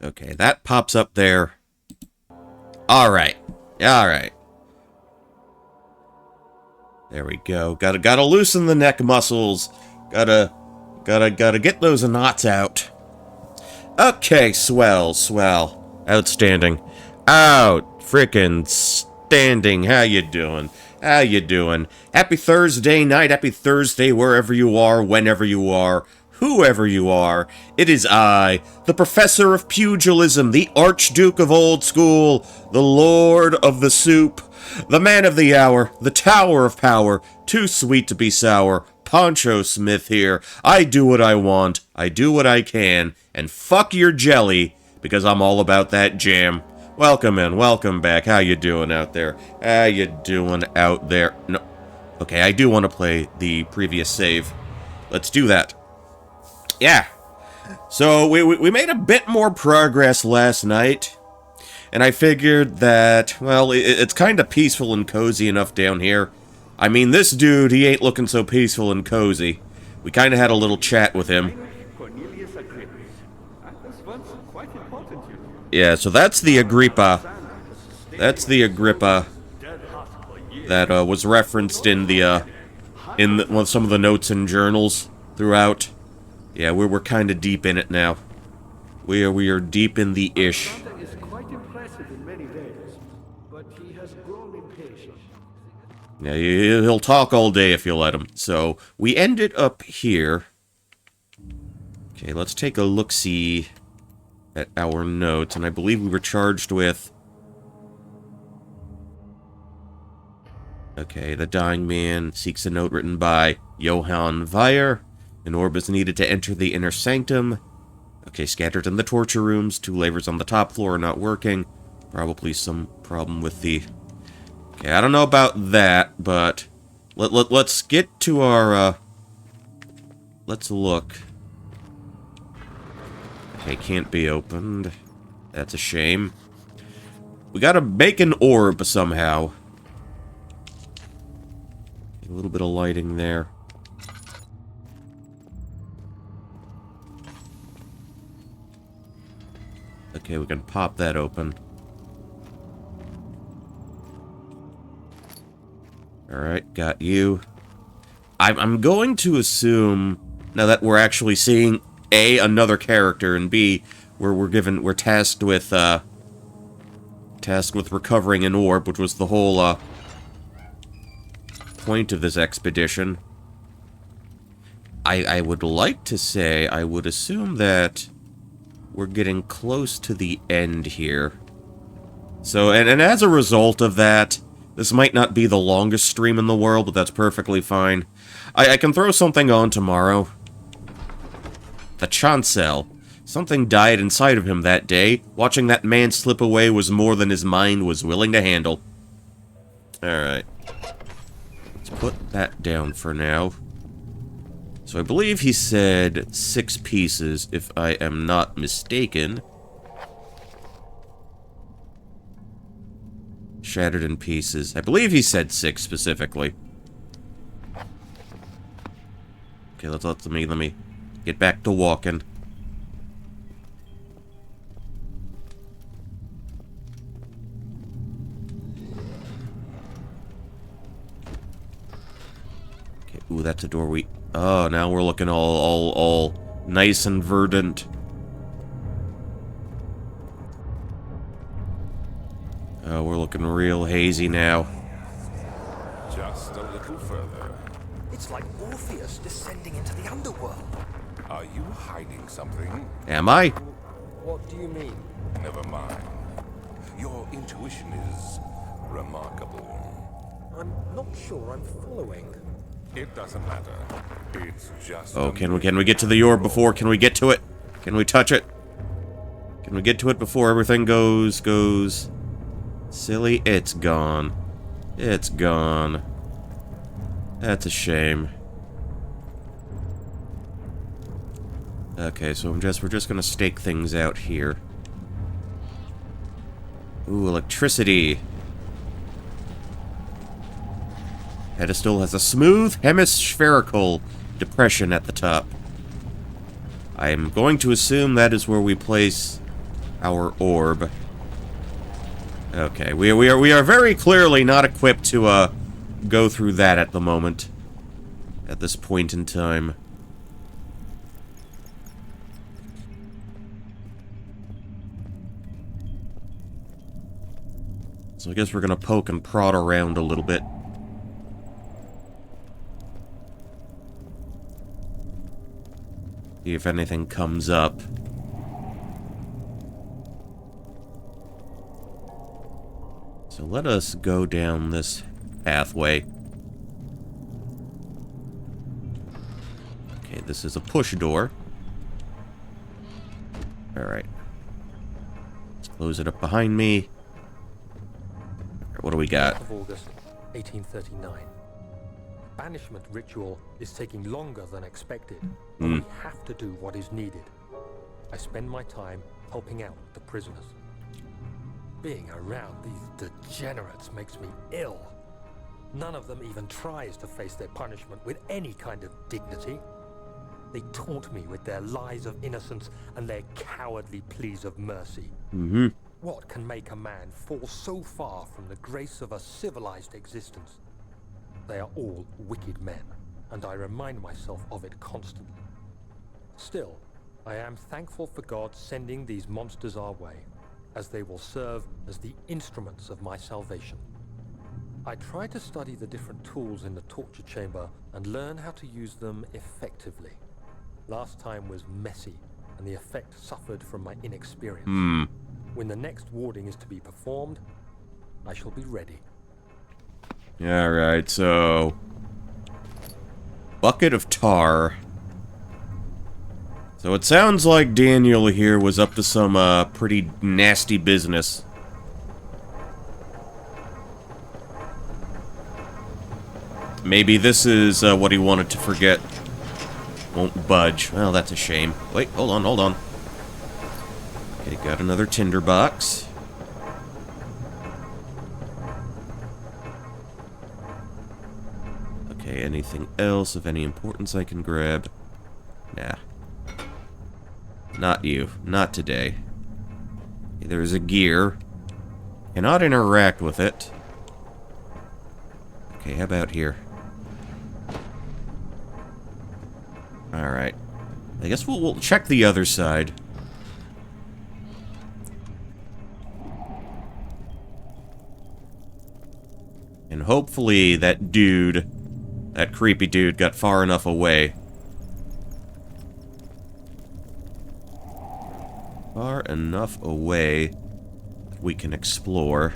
Okay, that pops up there. Alright. Alright. There we go. Gotta loosen the neck muscles. Gotta get those knots out. Okay, swell. Outstanding. Out frickin' standing. How you doing? How you doing? Happy Thursday night, happy Thursday wherever you are, whenever you are, whoever you are. It is I, the Professor of Pugilism, the Archduke of Old School, the Lord of the Soup, the Man of the Hour, the Tower of Power, too sweet to be sour, Poncho Smith here. I do what I want, I do what I can, and fuck your jelly, because I'm all about that jam. Welcome in, welcome back. How you doing out there? How you doing out there? No. Okay, I do want to play the previous save. Let's do that. Yeah. So, we made a bit more progress last night. And I figured that, well, it's kind of peaceful and cozy enough down here. I mean, this dude, he ain't looking so peaceful and cozy. We kind of had a little chat with him. Yeah, so that's the Agrippa. That's the Agrippa that was referenced in some of the notes and journals throughout. Yeah, we're kind of deep in it now. We are deep in the ish. Yeah, he'll talk all day if you let him. So we ended up here. Okay, let's take a look-see at our notes, and I believe we were charged with... Okay, the dying man seeks a note written by Johann Weyer. An orb is needed to enter the inner sanctum. Okay, scattered in the torture rooms. 2 lavers on the top floor are not working. Probably some problem with the... Okay, I don't know about that, but... Let's get to our, Let's look. Okay, can't be opened. That's a shame. We gotta make an orb somehow. A little bit of lighting there. Okay, we can pop that open. Alright, got you. I'm going to assume, now that we're actually seeing A, another character, and B, we're tasked with recovering an orb, which was the whole point of this expedition. I would like to say, I would assume that we're getting close to the end here. So, and as a result of that, this might not be the longest stream in the world, but that's perfectly fine. I can throw something on tomorrow. The Chancel. Something died inside of him that day. Watching that man slip away was more than his mind was willing to handle. Alright. Let's put that down for now. So I believe he said 6 pieces, if I am not mistaken. Shattered in pieces. I believe he said 6 specifically. Okay, let me get back to walking. Okay, ooh, that's a door we... Oh, now we're looking all nice and verdant. Oh, we're looking real hazy now. Just a little further. It's like Orpheus descending into the underworld. Are you hiding something? Am I? What do you mean? Never mind. Your intuition is remarkable. I'm not sure I'm following. It doesn't matter. It's just... Oh, can we get to the orb before? Can we get to it? Can we touch it? Can we get to it before everything goes silly? It's gone. It's gone. That's a shame. Okay, so we're just gonna stake things out here. Ooh, electricity. Pedestal has a smooth hemispherical depression at the top. I'm going to assume that is where we place our orb. Okay, we are very clearly not equipped to go through that at the moment. At this point in time. So I guess we're gonna poke and prod around a little bit. See if anything comes up. So let us go down this pathway. Okay, this is a push door. Alright. Let's close it up behind me. What do we got? Of August, 1839. Banishment ritual is taking longer than expected, but we have to do what is needed. I spend my time helping out the prisoners. Being around these degenerates makes me ill. None of them even tries to face their punishment with any kind of dignity. They taunt me with their lies of innocence and their cowardly pleas of mercy. What can make a man fall so far from the grace of a civilized existence? They are all wicked men, and I remind myself of it constantly. Still, I am thankful for God sending these monsters our way, as they will serve as the instruments of my salvation. I try to study the different tools in the torture chamber and learn how to use them effectively. Last time was messy, and the effect suffered from my inexperience. When the next warding is to be performed, I shall be ready. Alright, so... bucket of tar. So it sounds like Daniel here was up to some, pretty nasty business. Maybe this is, what he wanted to forget. Won't budge. Well, that's a shame. Wait, hold on, hold on. Okay, got another tinderbox. Okay, anything else of any importance I can grab? Nah. Not you. Not today. Okay, there's a gear. Cannot interact with it. Okay, how about here? Alright. I guess we'll check the other side. And hopefully that dude, that creepy dude, got far enough away. Far enough away that we can explore.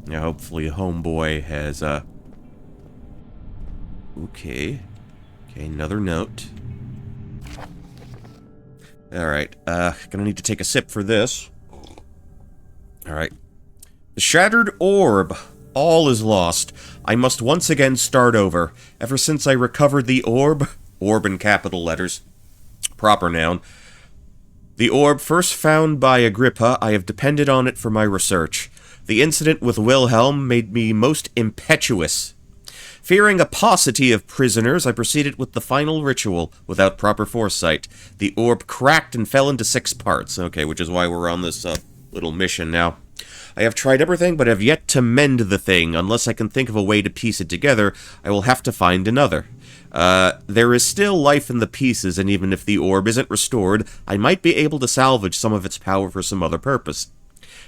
Now, hopefully, homeboy has, okay. Okay, another note. Alright, gonna need to take a sip for this. Alright. The shattered orb. All is lost. I must once again start over. Ever since I recovered the orb in capital letters, proper noun, the orb first found by Agrippa, I have depended on it for my research. The incident with Wilhelm made me most impetuous. Fearing a paucity of prisoners, I proceeded with the final ritual without proper foresight. The orb cracked and fell into 6 parts. Okay, which is why we're on this little mission now. I have tried everything, but have yet to mend the thing. Unless I can think of a way to piece it together, I will have to find another. There is still life in the pieces, and even if the orb isn't restored, I might be able to salvage some of its power for some other purpose.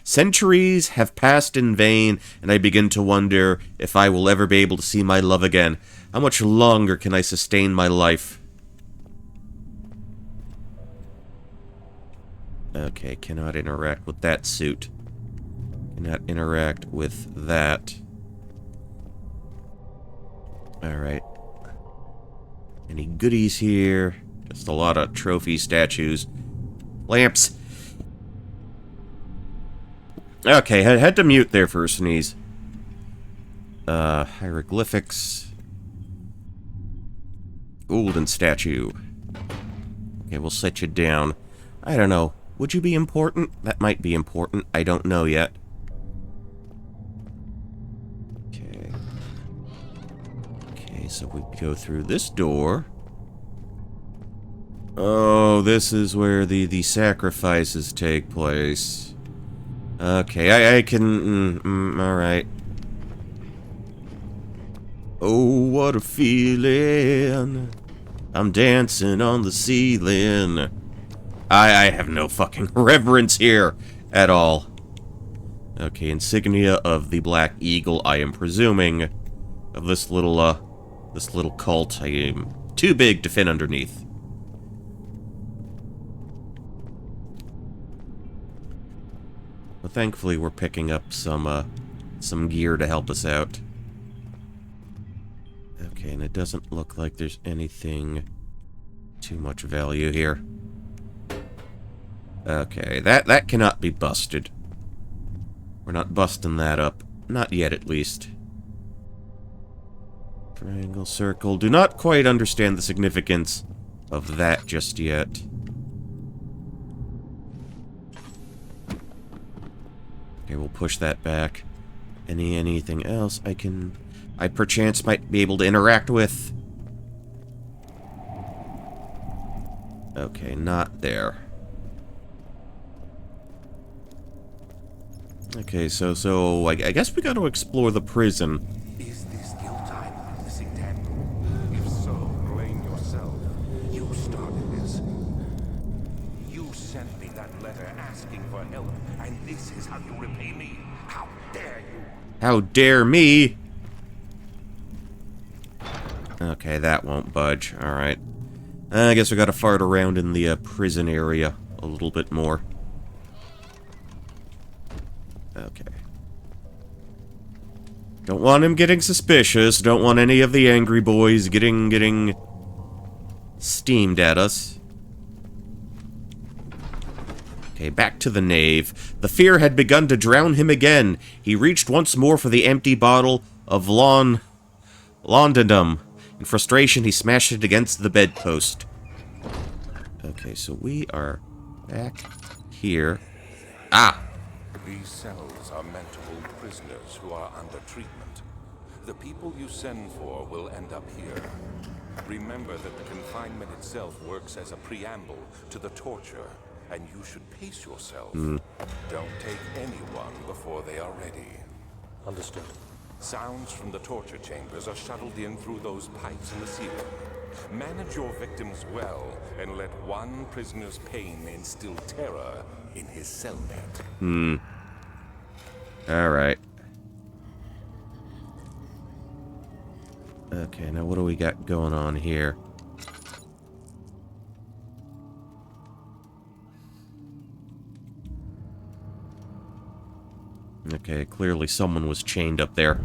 Centuries have passed in vain, and I begin to wonder if I will ever be able to see my love again. How much longer can I sustain my life? Okay, cannot interact with that suit. Cannot interact with that. Alright. Any goodies here? Just a lot of trophy statues. Lamps! Okay, had to mute there for a sneeze. Hieroglyphics. Golden statue. Okay, we'll set you down. I don't know. Would you be important? That might be important. I don't know yet. Okay. Okay, so we go through this door. Oh, this is where the sacrifices take place. Okay, I can... alright. Oh, what a feeling. I'm dancing on the ceiling. I have no fucking reverence here at all. Okay, insignia of the Black Eagle, I am presuming, of this little cult. I am too big to fit underneath. But thankfully, we're picking up some gear to help us out. Okay, and it doesn't look like there's anything too much value here. Okay, that cannot be busted. We're not busting that up. Not yet, at least. Triangle, circle. Do not quite understand the significance of that just yet. Okay, we'll push that back. Anything else I perchance might be able to interact with? Okay, not there. Okay, so I guess we got to explore the prison. Is this guilt I'm witnessing, then? If so, blame yourself. You started this. You sent me that letter asking for help, and this is how you repay me? How dare you? How dare me? Okay, that won't budge. Alright. I guess we gotta fart around in the prison area a little bit more. Okay. Don't want him getting suspicious. Don't want any of the angry boys getting steamed at us. Okay, back to the nave. The fear had begun to drown him again. He reached once more for the empty bottle of laudanum. In frustration, he smashed it against the bedpost. Okay, so we are back here. Ah! These cells are meant to hold prisoners who are under treatment. The people you send for will end up here. Remember that the confinement itself works as a preamble to the torture, and you should pace yourself. Don't take anyone before they are ready. Understood. Sounds from the torture chambers are shuttled in through those pipes in the ceiling. Manage your victims well, and let one prisoner's pain instill terror in his cellmate. Alright. Okay, now what do we got going on here? Okay, clearly someone was chained up there.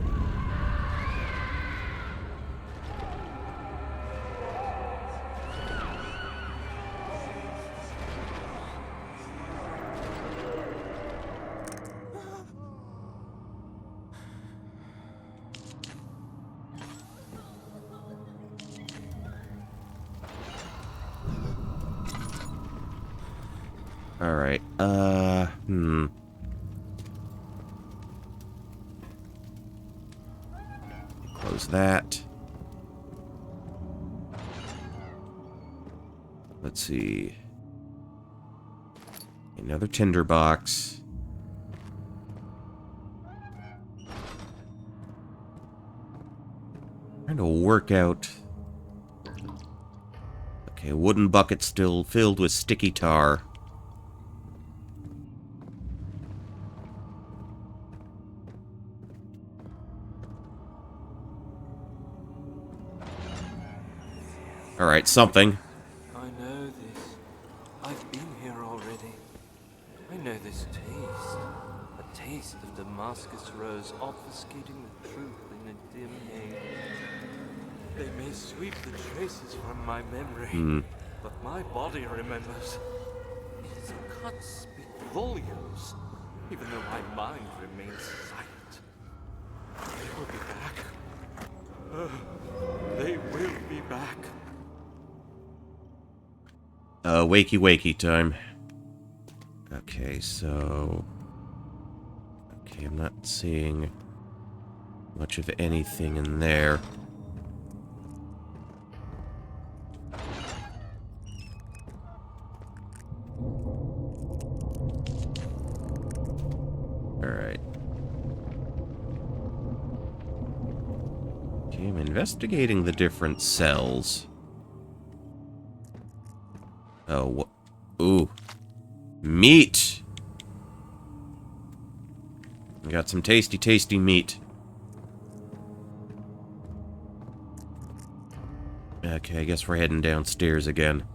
Alright, Close that. Let's see. Another tinderbox. Trying to work out. Okay, wooden bucket still filled with sticky tar. Alright, something. I know this. I've been here already. I know this taste. A taste of Damascus rose obfuscating the truth in a dim haze. They may sweep the traces from my memory, but my body remembers. Its cuts speak volumes, even though my mind remains silent. They will be back. They will be back. Wakey wakey time. Okay, so... Okay, I'm not seeing much of anything in there. investigating the different cells. Oh, ooh. Meat! We got some tasty, tasty meat. Okay, I guess we're heading downstairs again.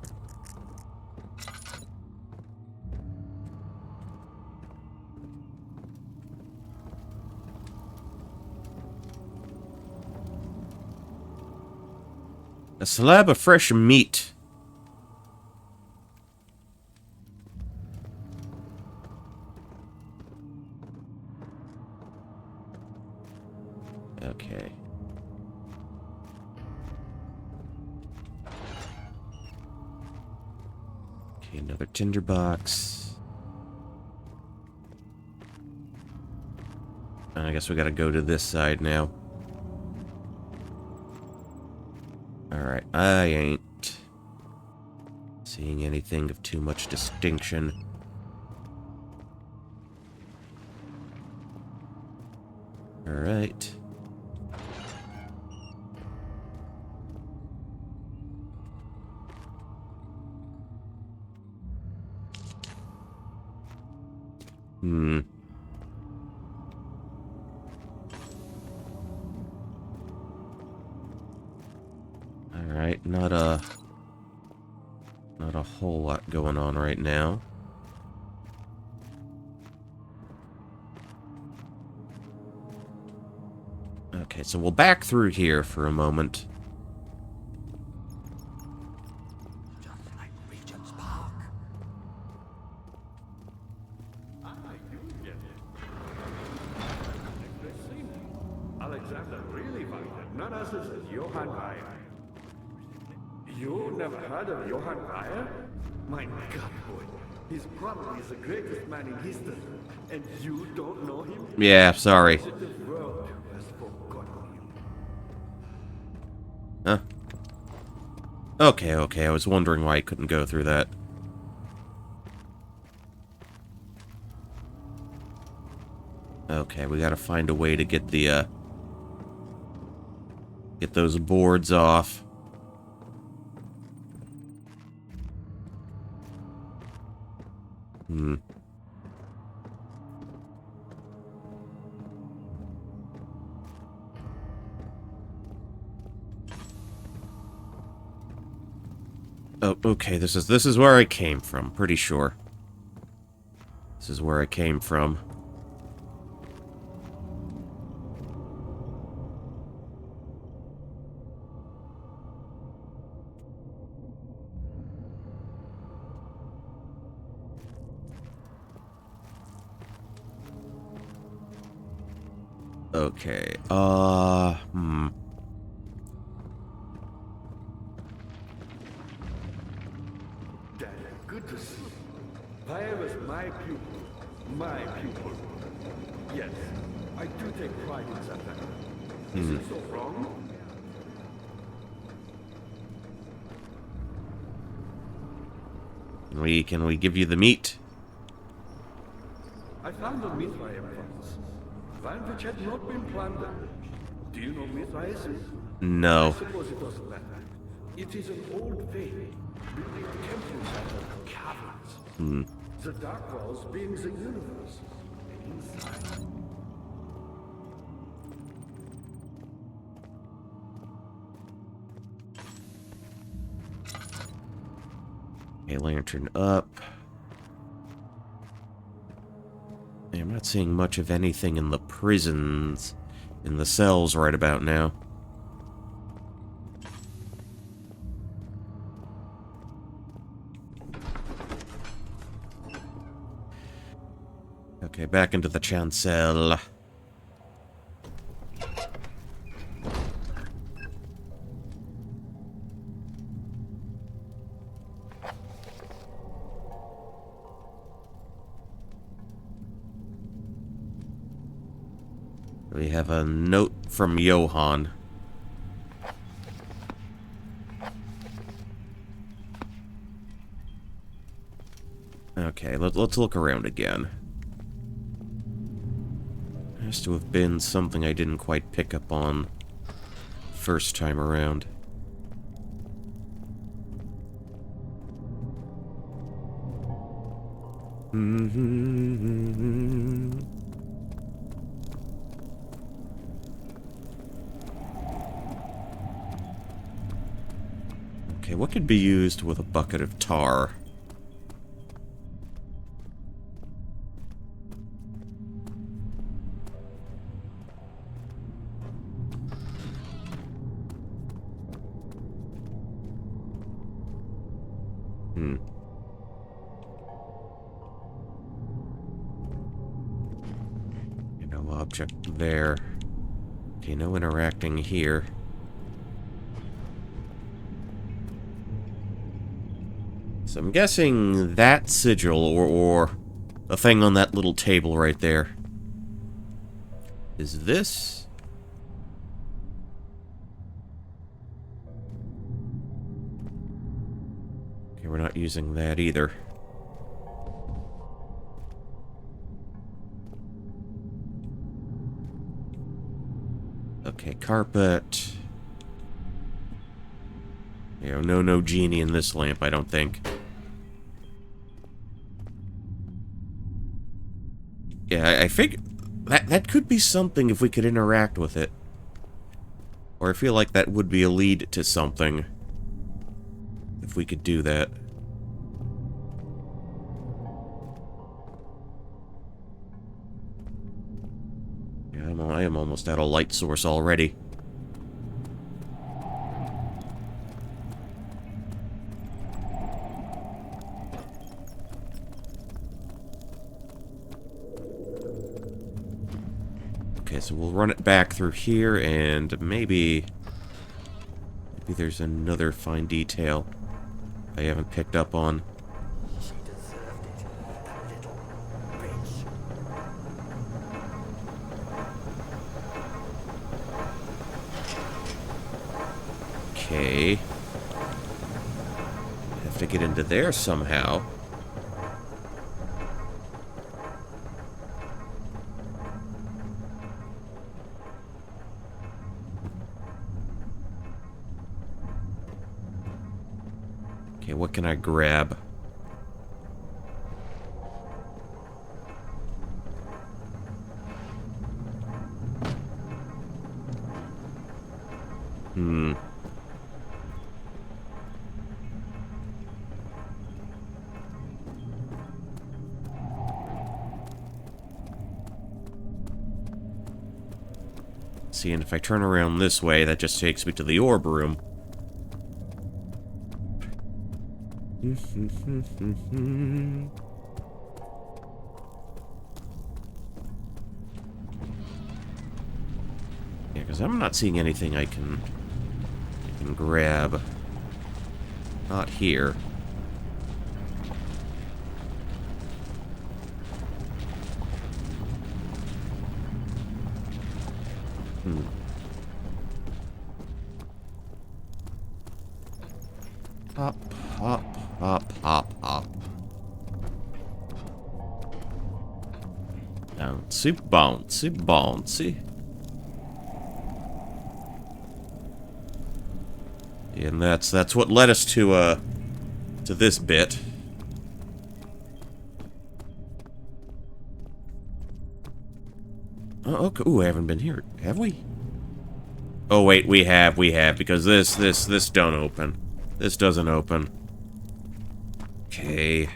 A slab of fresh meat. Okay. Okay, another tinderbox. I guess we gotta go to this side now. Alright, I ain't seeing anything of too much distinction. Alright. Alright, not a whole lot going on right now. Okay, so we'll back through here for a moment. Just like Regent's Park. Alexander really wanted none other than Johann Weyer. You never heard of Johann Weyer? My God, boy. He's probably the greatest man in history. And you don't know him? Yeah, sorry. The world has forgotten him. Huh? Okay, I was wondering why I couldn't go through that. Okay, we gotta find a way to get the, get those boards off. Oh, okay, this is where I came from, pretty sure. This is where I came from. Okay, Daddy, good to see you. Weyer was my pupil. My pupil. Yes, I do take pride in that fact. Is it so wrong? can we give you the meat? I found a Mithraeum once. One which had not been plundered. Do you know Mithraism? I No. suppose it doesn't matter. It is an old faith, building temples out of caverns. The dark walls being the universe. And inside. Okay, lantern up. I'm not seeing much of anything in the prisons, in the cells right about now. Okay, back into the chancel. We have a note from Johann. Okay, let's look around again. Has to have been something I didn't quite pick up on first time around. Okay, what could be used with a bucket of tar? No object there. Okay, no interacting here. So I'm guessing that sigil, or the thing on that little table right there, is this? Okay, we're not using that either. Okay, carpet. You know, no genie in this lamp, I don't think. Yeah, I think that could be something if we could interact with it. Or I feel like that would be a lead to something. If we could do that. Yeah, I am almost out of light source already. Okay, so we'll run it back through here, and maybe there's another fine detail I haven't picked up on. She deserved it, that little bitch. Okay. Have to get into there somehow. Okay, what can I grab? See, and if I turn around this way, that just takes me to the orb room. Yeah, because I'm not seeing anything I can grab. Not here. Hop, hop, hop, hop, hop. Bouncy, bouncy, bouncy. And that's what led us to this bit. Oh, okay. Ooh, I haven't been here. Have we? Oh, wait, we have, because this don't open. This doesn't open. Okay.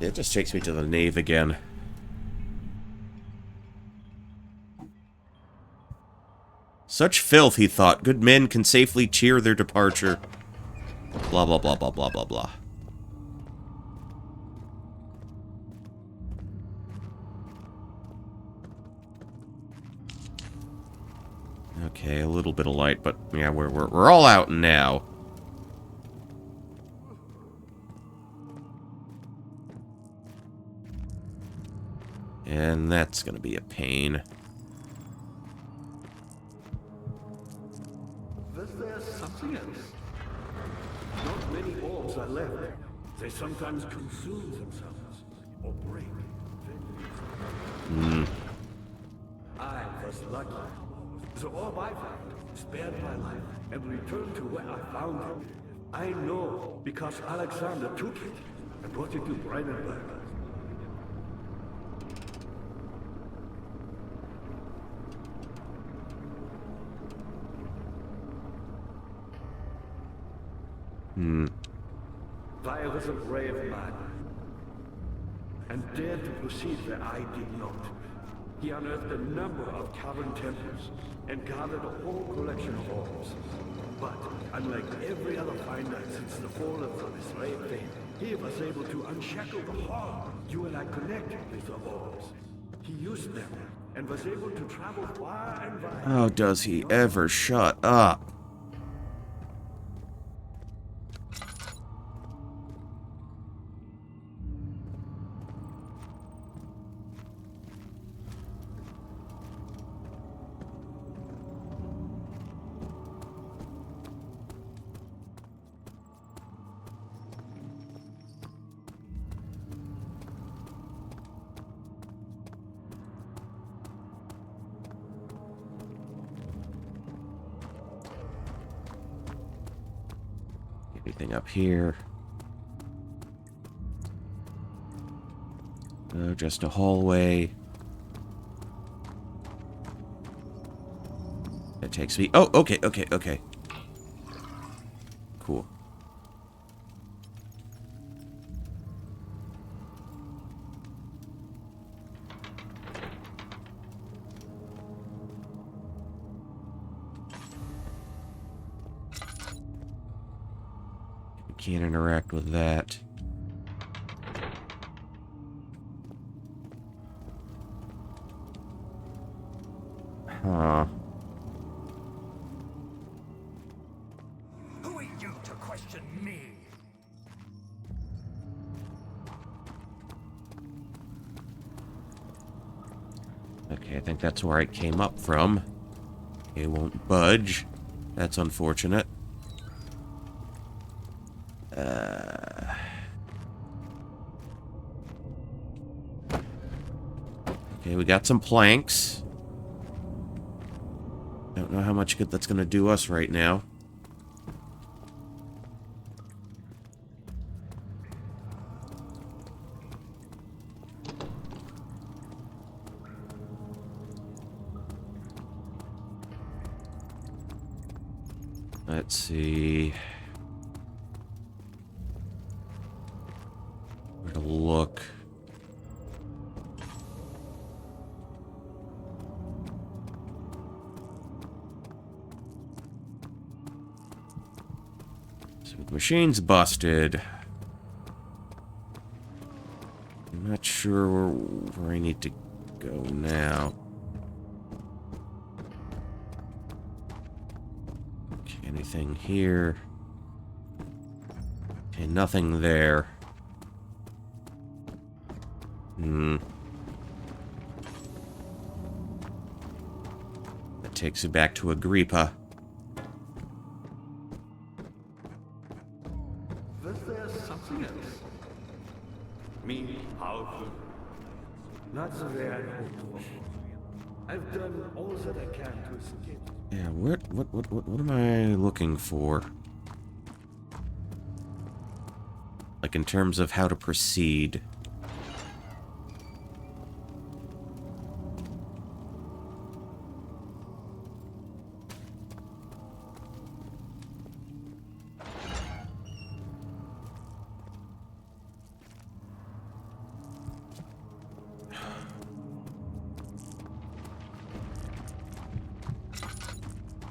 It just takes me to the nave again. Such filth, he thought. Good men can safely cheer their departure. Blah, blah, blah, blah, blah, blah, blah. Okay, a little bit of light, but yeah, we're all out now. And that's gonna be a pain. Was there something else? Not many orbs are left. They sometimes consume themselves or break. I was lucky. The orb I found spared my life and returned to where I found it. I know because Alexander took it and brought it to Brandenburg. I was a brave man and dared to proceed where I did not. He unearthed a number of cavern temples and gathered a whole collection of orbs. But unlike every other finder since the fall of the Israel faith, he was able to unshackle the heart. You and I connected with the orbs. He used them and was able to travel far and wide. Oh, does he ever shut up? Anything up here? No, just a hallway. That takes me... Oh, okay. Cool. Can't interact with that. Huh. Who are you to question me? Okay, I think that's where I came up from. It won't budge. That's unfortunate. Okay, we got some planks. Don't know how much good that's gonna do us right now. Let's see. Where to look? So the machine's busted. I'm not sure where I need to go now. Okay, anything here? Okay, nothing there. That takes you back to Agrippa. Was there something else? Me, powerful. Not the way I hoped. I've done all that I can to escape. Yeah, what am I looking for? Like in terms of how to proceed.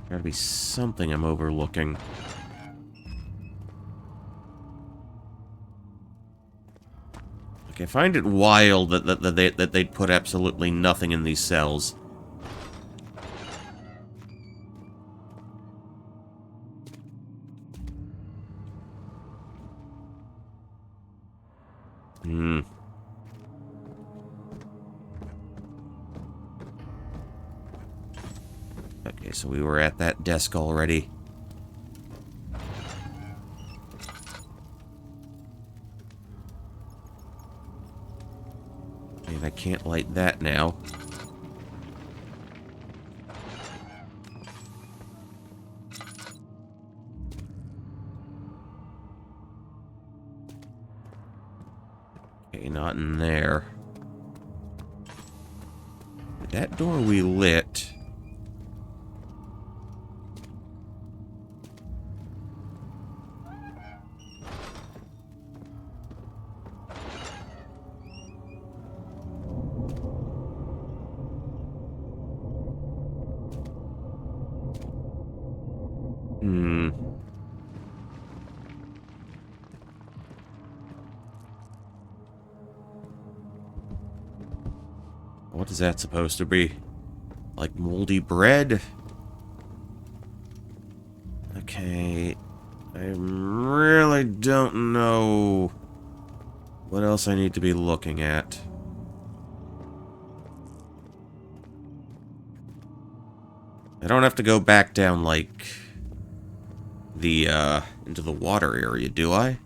Gotta be something I'm overlooking. Like, I find it wild that they'd put absolutely nothing in these cells. Okay, so we were at that desk already. And I can't light that now. Okay, not in there. That door we lit. What is that supposed to be? Like moldy bread? Okay. I really don't know what else I need to be looking at. I don't have to go back down, like, the, into the water area, do I?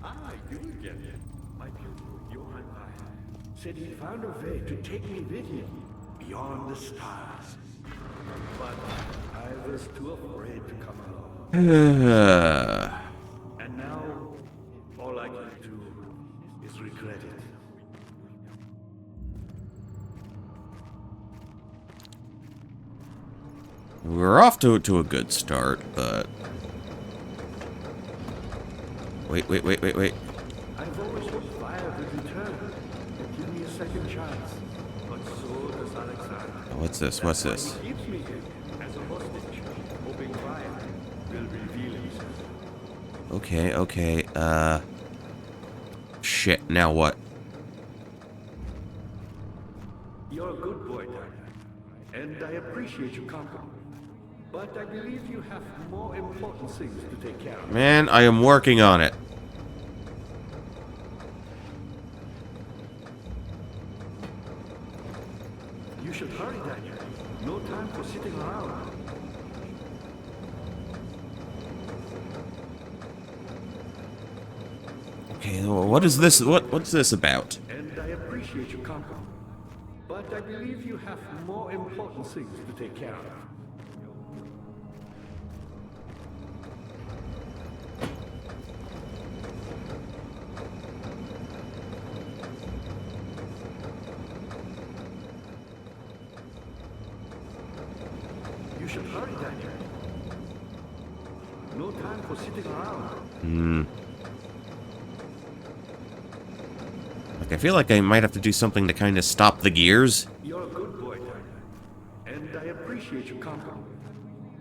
Ah, you again. My pupil, Johann Meyer, said he found a way to take me with him beyond the stars. But I was too afraid to come along. And now, all I can do is regret it. We're off to a good start, but... Wait. I've always hoped fire would return and give me a second chance. But so does Alexander. What's this? What's this? He keeps me here as a hostage, hoping fire will reveal himself. Okay. Shit, now what? You're a good boy, Daniel, and I appreciate your company. But I believe you have more important things to take care of. Man, I am working on it. You should hurry, Daniel. No time for sitting around. Okay, what is this? What's this about? And I appreciate your company. But I believe you have more important things to take care of. You should hurry, Daniel. No time for sitting around. Like, I feel like I might have to do something to kind of stop the gears. You're a good boy, Daniel, and I appreciate your company.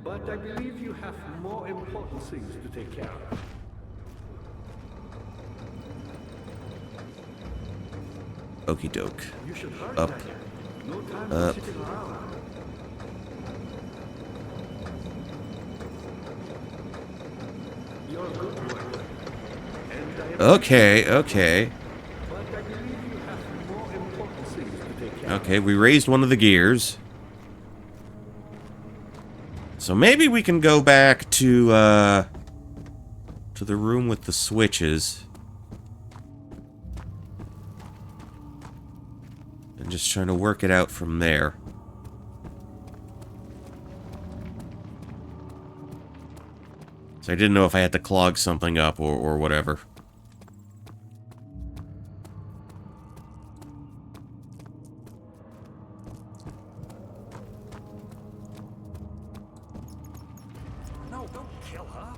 But I believe you have more important things to take care of. Okie doke. You should hurry, Up. Daniel. No time Up. for sitting around. You're a good boy, and I Okay. But I believe you have more important things to take care of. Okay, we raised one of the gears. So maybe we can go back to the room with the switches. And just trying to work it out from there. So I didn't know if I had to clog something up or whatever. No, don't kill her.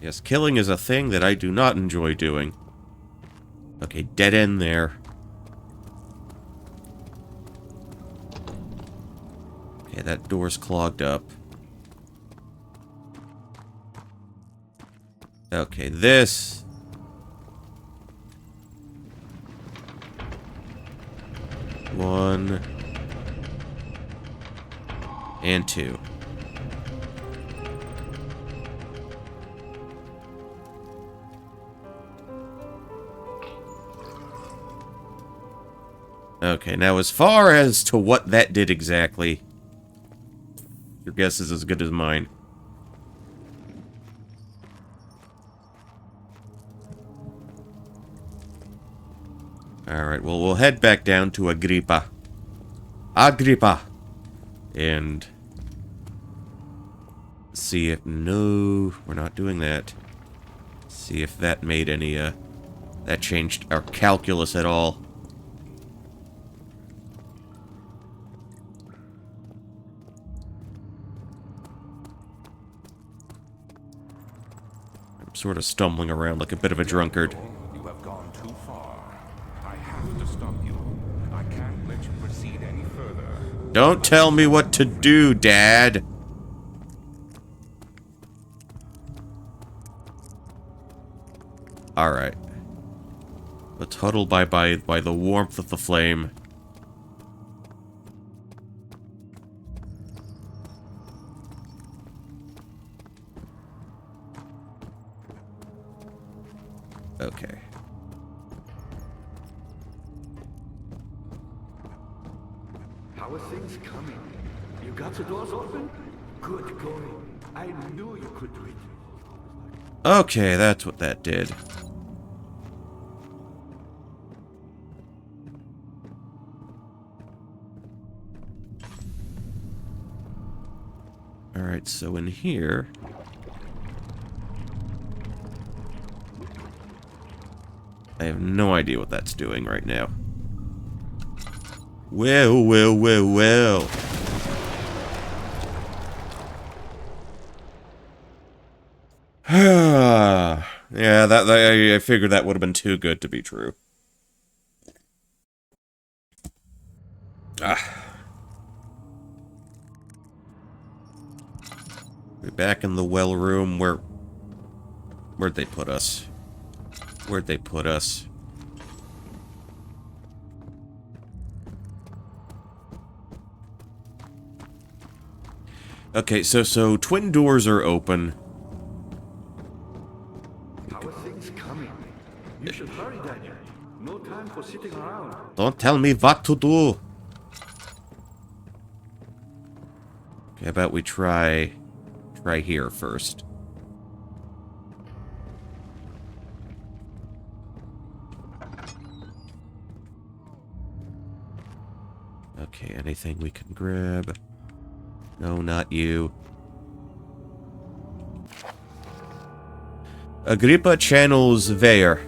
Yes, killing is a thing that I do not enjoy doing. Okay, dead end there. Okay, that door's clogged up. Okay, this... One... And two. Okay, now as far as to what that did exactly, your guess is as good as mine. Alright, well, we'll head back down to Agrippa. Agrippa! And see if... No, we're not doing that. See if that made any, that changed our calculus at all. I'm sort of stumbling around like a bit of a drunkard. You have gone too far. I have to stop you. I can't let you proceed any further. Don't tell me what to do, Dad! Alright. Let's huddle by the warmth of the flame. Okay. How are things coming? You got the doors open? Good going. I knew you could do it. Okay, that's what that did. Alright, so in here... I have no idea what that's doing right now. Well, well, well, well. Yeah, I figured that would have been too good to be true. We're back in the well room. Where'd they put us? Where'd they put us? Okay, so twin doors are open. How are things coming? You should hurry, Daniel. No time for sitting around. Don't tell me what to do. Okay, how about we try here first. Okay, anything we can grab? No, not you. Agrippa channels Veer.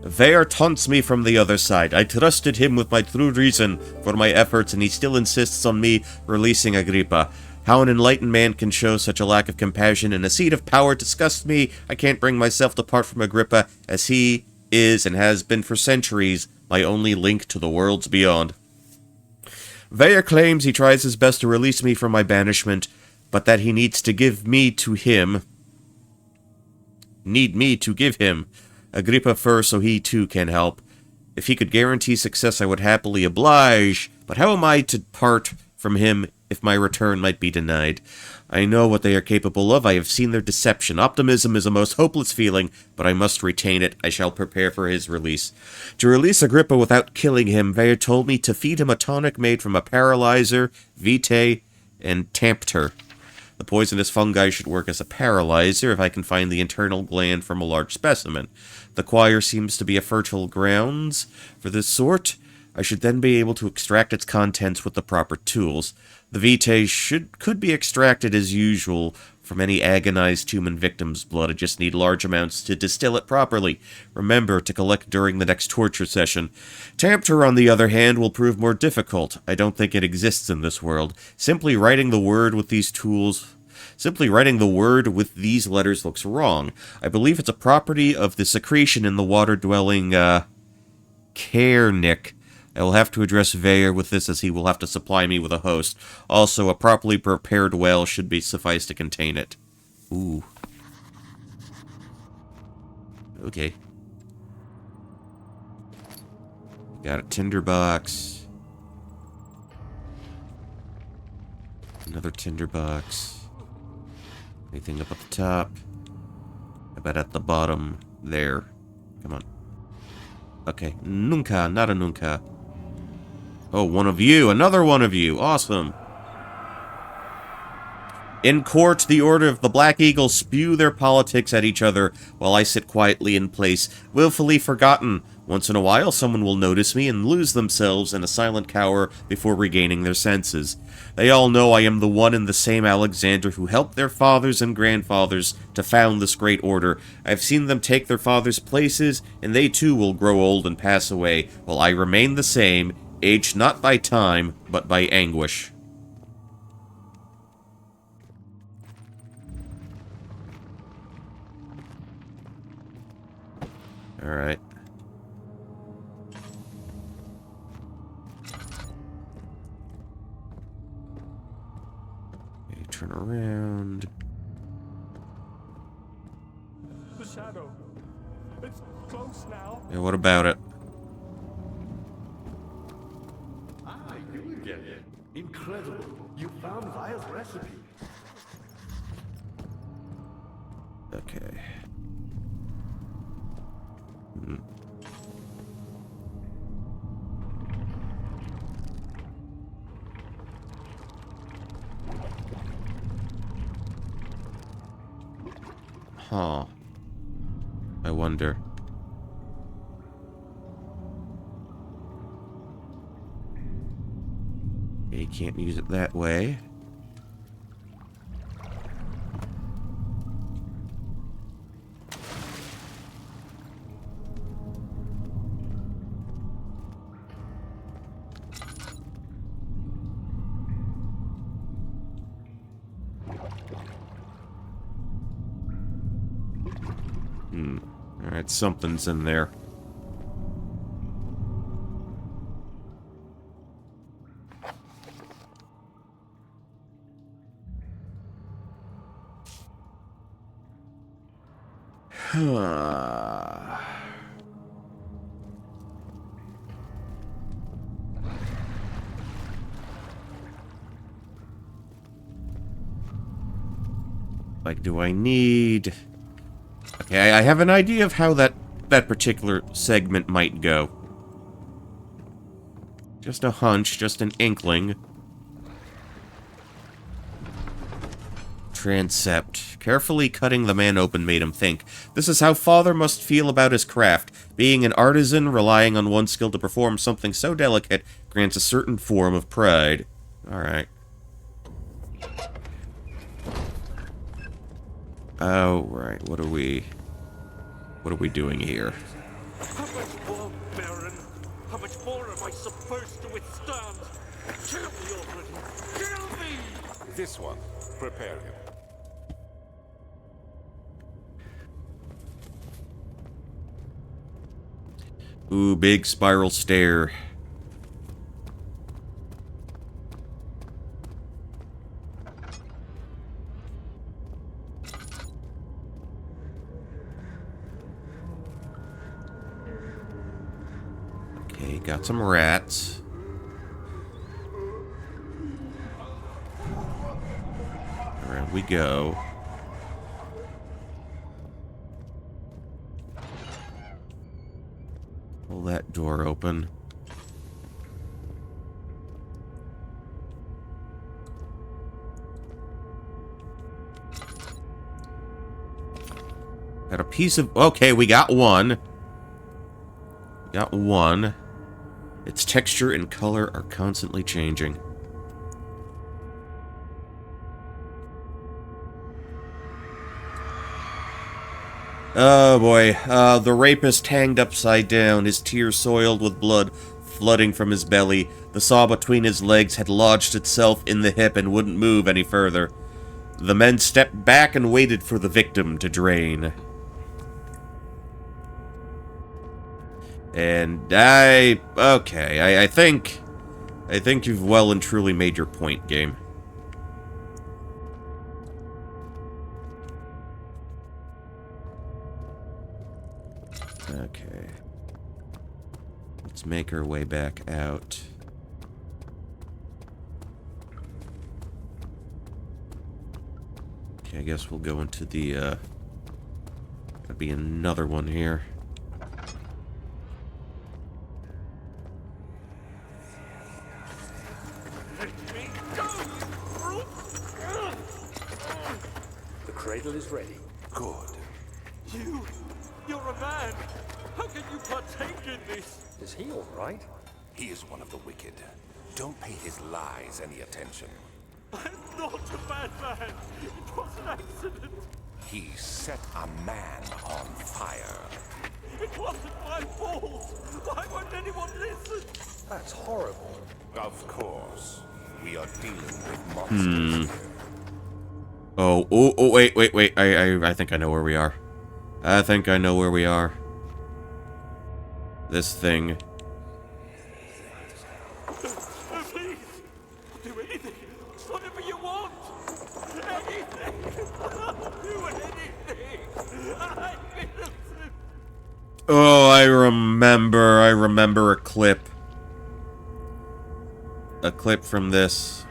Veer taunts me from the other side. I trusted him with my true reason for my efforts, and he still insists on me releasing Agrippa. How an enlightened man can show such a lack of compassion in a seat of power disgusts me. I can't bring myself to part from Agrippa, as he is and has been for centuries my only link to the worlds beyond. Veer claims he tries his best to release me from my banishment, but that he needs to give me to him. Need me to give him Agrippa first so he too can help. If he could guarantee success, I would happily oblige, but how am I to part from him if my return might be denied? I know what they are capable of. I have seen their deception. Optimism is a most hopeless feeling, but I must retain it. I shall prepare for his release. To release Agrippa without killing him, Veer told me to feed him a tonic made from a paralyzer, vitae, and tampter. The poisonous fungi should work as a paralyzer if I can find the internal gland from a large specimen. The choir seems to be a fertile grounds for this sort. I should then be able to extract its contents with the proper tools. The vitae could be extracted as usual from any agonized human victim's blood. I just need large amounts to distill it properly. Remember to collect during the next torture session. Tampter, on the other hand, will prove more difficult. I don't think it exists in this world. Simply writing the word with these letters looks wrong. I believe it's a property of the secretion in the water-dwelling, Cairnic. I will have to address Veer with this, as he will have to supply me with a host. Also, a properly prepared well should be suffice to contain it. Ooh. Okay. Got a tinderbox. Another tinderbox. Anything up at the top? How about at the bottom? There. Come on. Okay. Nunca. Not a nunca. Oh, one of you. Another one of you. Awesome. In court, the Order of the Black Eagle spew their politics at each other while I sit quietly in place, willfully forgotten Once in a while, someone will notice me and lose themselves in a silent cower before regaining their senses. They all know I am the one and the same Alexander who helped their fathers and grandfathers to found this great order. I've seen them take their fathers' places, and they too will grow old and pass away, while I remain the same, aged not by time, but by anguish. Alright. Okay, turn around. The shadow. It's close now. Yeah, what about it? Ah, you again. Incredible. You found Vile's recipe. Okay. Huh. I wonder. You can't use it that way. Alright, something's in there. Like, do I need... Okay, I have an idea of how that particular segment might go. Just a hunch, just an inkling. Transept. Carefully cutting the man open made him think. This is how Father must feel about his craft. Being an artisan, relying on one's skill to perform something so delicate, grants a certain form of pride. Alright. Oh, right. What are we doing here? How much more, Baron? How much more am I supposed to withstand? Kill me already! Kill me! This one. Prepare him. Ooh, big spiral stair. Okay, got some rats. Around we go. Pull that door open. Got a piece of... Okay, we got one. Got one. Its texture and color are constantly changing. Oh boy, the rapist hanged upside down, his tears soiled with blood flooding from his belly. The saw between his legs had lodged itself in the hip and wouldn't move any further. The men stepped back and waited for the victim to drain. And okay, I think you've well and truly made your point, game. Okay. Let's make our way back out. Okay, I guess we'll go into the, gotta be another one here. The cradle is ready. Good. You're a man! How can you partake in this? Is he all right? He is one of the wicked. Don't pay his lies any attention. I'm not a bad man. It was an accident. He set a man on fire. It wasn't my fault. Why won't anyone listen? That's horrible. Of course. We are dealing with monsters here. Oh, wait. I think I know where we are. I think I know where we are. This thing. Please, do anything. Whatever you want. Anything. I'll do anything. I'm innocent. Oh, I remember a clip. A clip from this.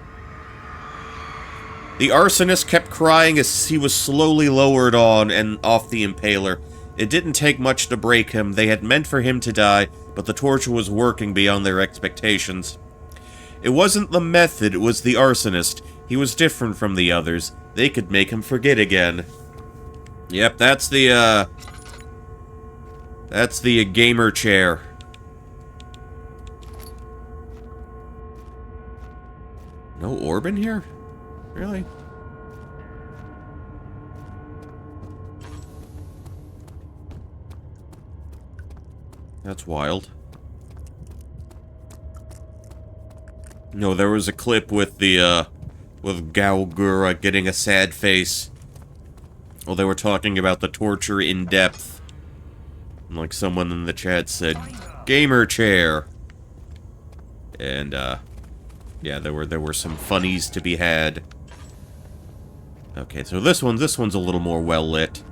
The arsonist kept crying as he was slowly lowered on and off the impaler. It didn't take much to break him. They had meant for him to die, but the torture was working beyond their expectations. It wasn't the method, it was the arsonist. He was different from the others. They could make him forget again. Yep, that's the gamer chair. No orb in here? Really? That's wild. No, there was a clip with the, with Gaugura getting a sad face. Well, they were talking about the torture in depth. And like someone in the chat said, gamer chair. And, yeah, there were some funnies to be had. Okay, so this one's a little more well lit.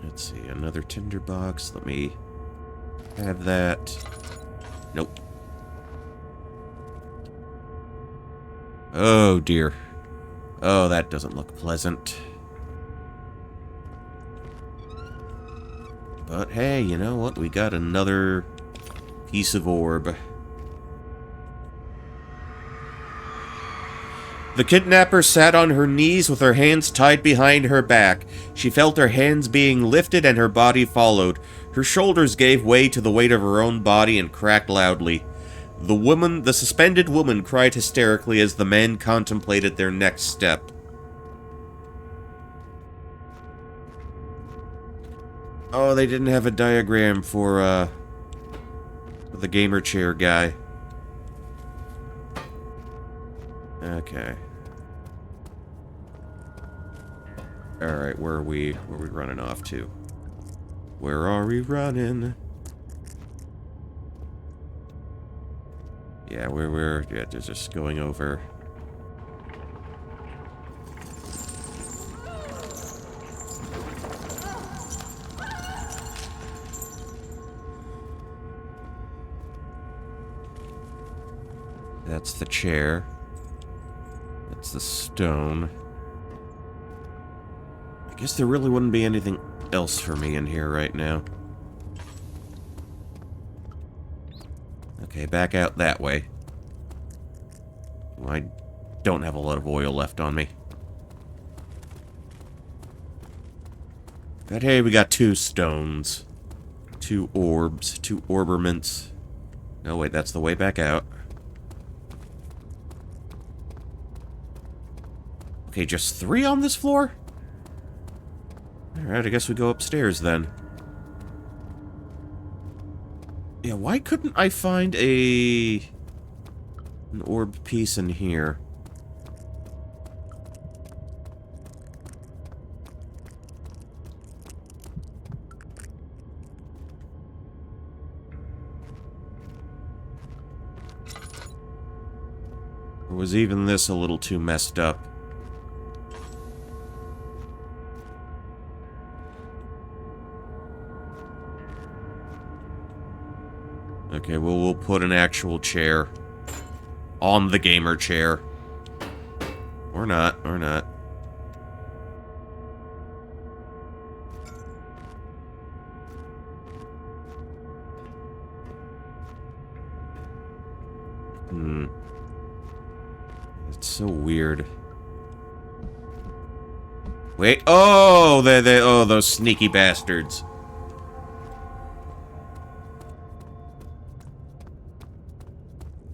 Let's see, another tinderbox. Let me have that. Nope. Oh dear. Oh, that doesn't look pleasant. But hey, you know what? We got another piece of orb. The kidnapper sat on her knees with her hands tied behind her back. She felt her hands being lifted and her body followed. Her shoulders gave way to the weight of her own body and cracked loudly. The suspended woman cried hysterically as the men contemplated their next step. Oh, they didn't have a diagram for the gamer chair guy. Okay. Alright, where are we running off to? Where are we running? Yeah, we're just going over. That's the chair. That's the stone. I guess there really wouldn't be anything else for me in here right now. Okay, back out that way. I don't have a lot of oil left on me. But hey, we got 2 stones. 2 orbs. 2 orberments. No, wait, that's the way back out. Okay, just 3 on this floor? Alright, I guess we go upstairs then. Yeah, why couldn't I find an orb piece in here? Or was even this a little too messed up? Okay, well, we'll put an actual chair on the gamer chair. Or not, or not. It's so weird. Wait. Oh, oh, those sneaky bastards.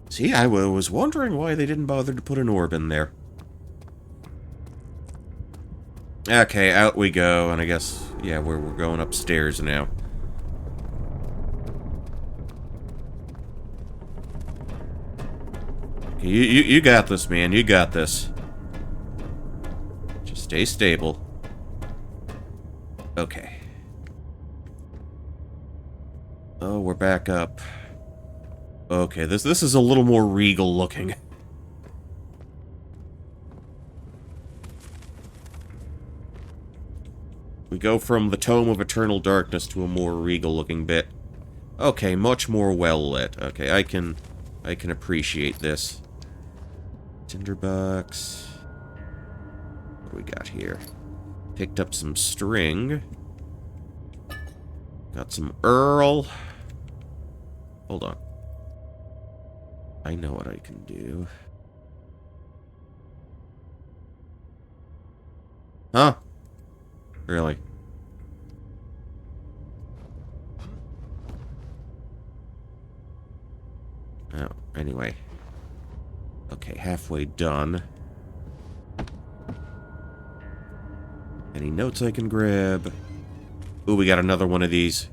See, I was wondering why they didn't bother to put an orb in there. Okay, out we go, and I guess, yeah, we're going upstairs now. Okay, you got this, man. You got this. Just stay stable. Okay. Oh, we're back up. Okay, this is a little more regal looking. We go from the Tome of Eternal Darkness to a more regal looking bit. Okay, much more well lit. Okay, I can appreciate this. Tinderbox. What do we got here? Picked up some string. Got some Earl. Hold on. I know what I can do. Huh? Really? Oh, anyway. Okay, halfway done. Any notes I can grab? Ooh, we got another one of these.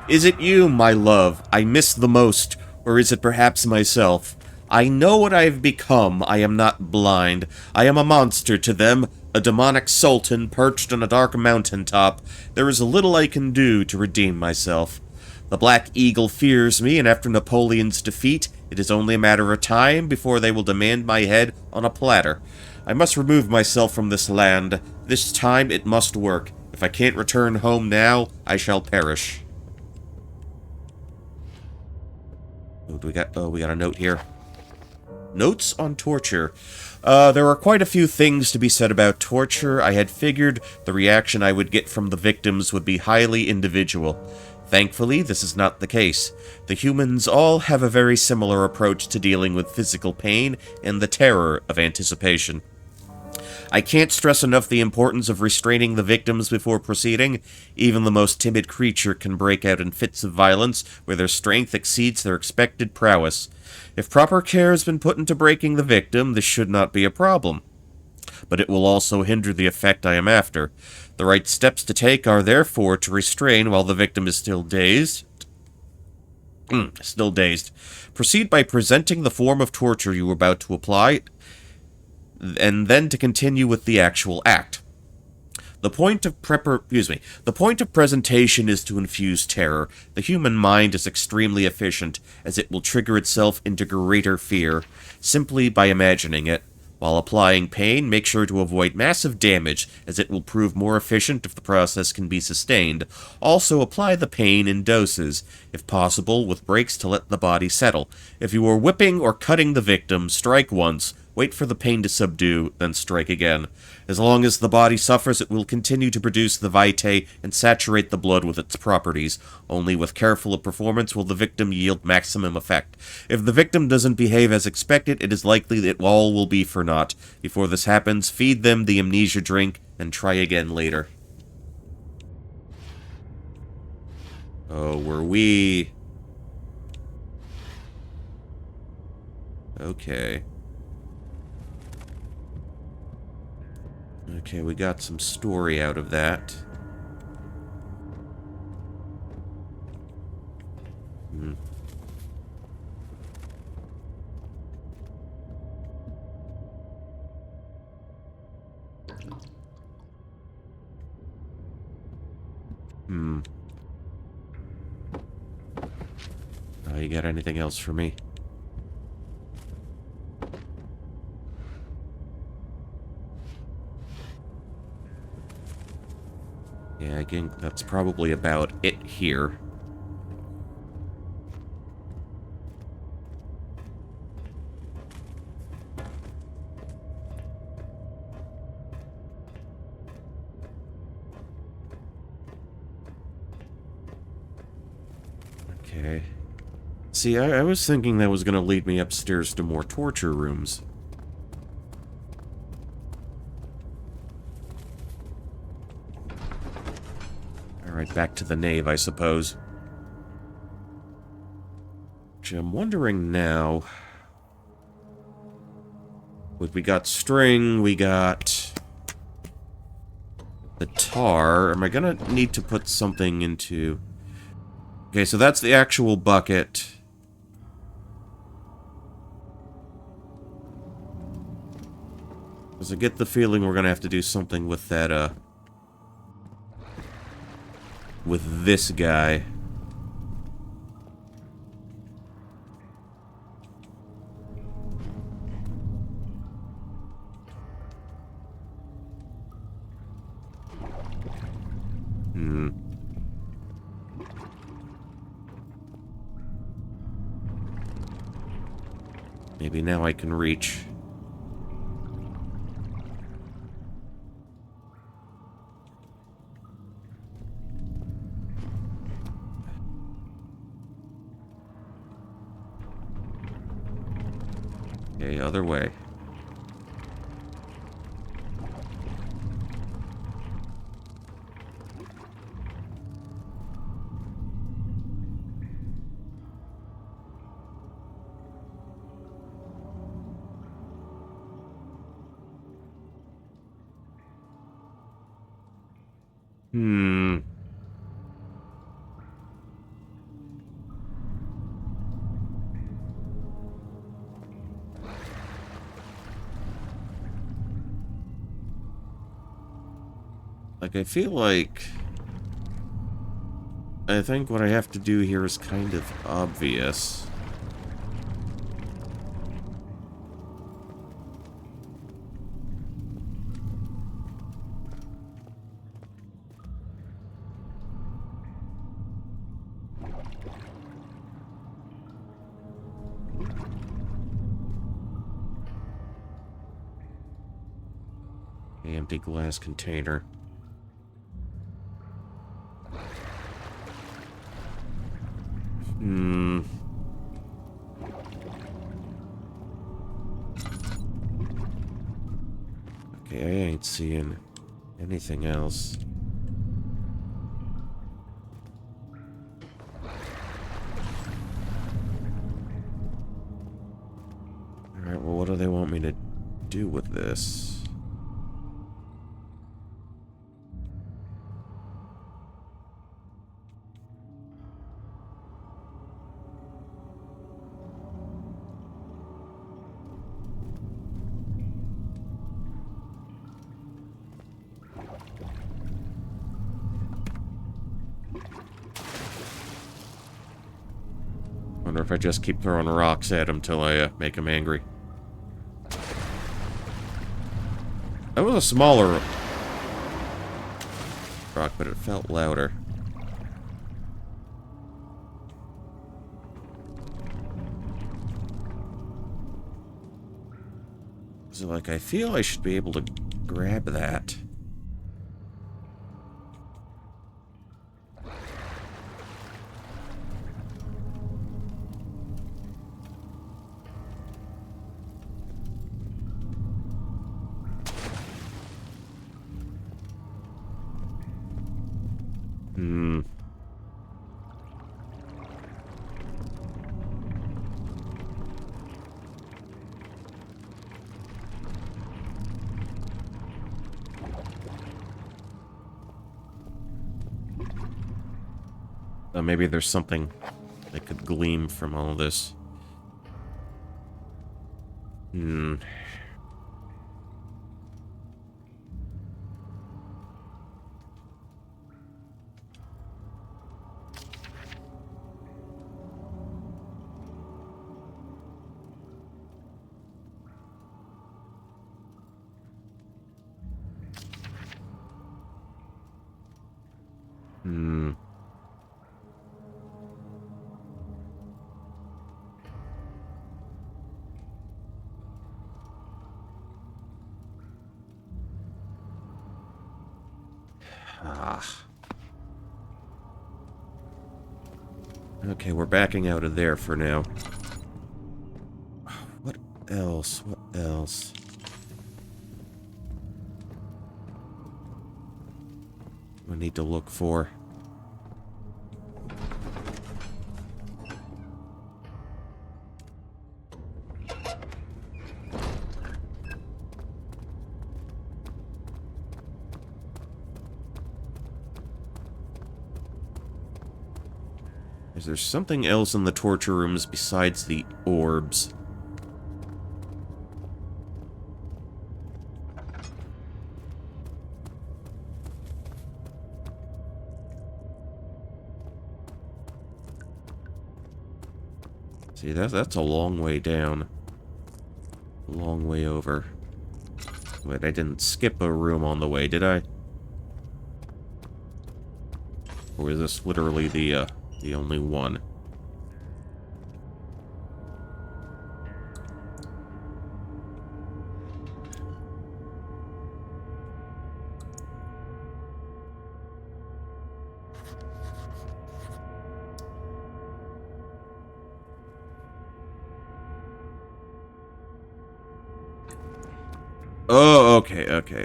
Is it you, my love, I miss the most, or is it perhaps myself? I know what I have become, I am not blind. I am a monster to them, a demonic sultan perched on a dark mountain top. There is little I can do to redeem myself. The Black Eagle fears me, and after Napoleon's defeat, it is only a matter of time before they will demand my head on a platter. I must remove myself from this land. This time it must work. If I can't return home now, I shall perish. What do we got? Oh, we got a note here. Notes on torture. There are quite a few things to be said about torture. I had figured the reaction I would get from the victims would be highly individual. Thankfully, this is not the case. The humans all have a very similar approach to dealing with physical pain and the terror of anticipation. I can't stress enough the importance of restraining the victims before proceeding. Even the most timid creature can break out in fits of violence where their strength exceeds their expected prowess. If proper care has been put into breaking the victim, this should not be a problem. But it will also hinder the effect I am after. The right steps to take are therefore to restrain while the victim is still dazed. Proceed by presenting the form of torture you are about to apply, and then to continue with the actual act. The point of presentation is to infuse terror. The human mind is extremely efficient, as it will trigger itself into greater fear, simply by imagining it. While applying pain, make sure to avoid massive damage, as it will prove more efficient if the process can be sustained. Also, apply the pain in doses, if possible, with breaks to let the body settle. If you are whipping or cutting the victim, strike once, wait for the pain to subdue, then strike again. As long as the body suffers, it will continue to produce the vitae and saturate the blood with its properties. Only with careful performance will the victim yield maximum effect. If the victim doesn't behave as expected, it is likely that all will be for naught. Before this happens, feed them the amnesia drink, and try again later. Oh, were we... Okay. Okay, we got some story out of that. You got anything else for me? Yeah, I think that's probably about it here. Okay. See, I was thinking that was going to lead me upstairs to more torture rooms. Alright, back to the nave, I suppose. Which I'm wondering now... We got string, we got... the tar. Am I gonna need to put something into... Okay, so that's the actual bucket. Because I get the feeling we're gonna have to do something with that, with this guy. Maybe now I can reach. Okay, other way. Like, I feel like... I think what I have to do here is kind of obvious. Empty glass container. Okay, I ain't seeing anything else. Alright, well, what do they want me to do with this? Wonder if I just keep throwing rocks at him till I make him angry. That was a smaller rock, but it felt louder. So, like, I feel I should be able to grab that. Maybe there's something that could gleam from all this. Okay, we're backing out of there for now. What else? What else? I need to look for. Is there something else in the torture rooms besides the orbs? See, that's a long way down. A long way over. Wait, I didn't skip a room on the way, did I? Or is this literally the only one? Oh, okay, okay,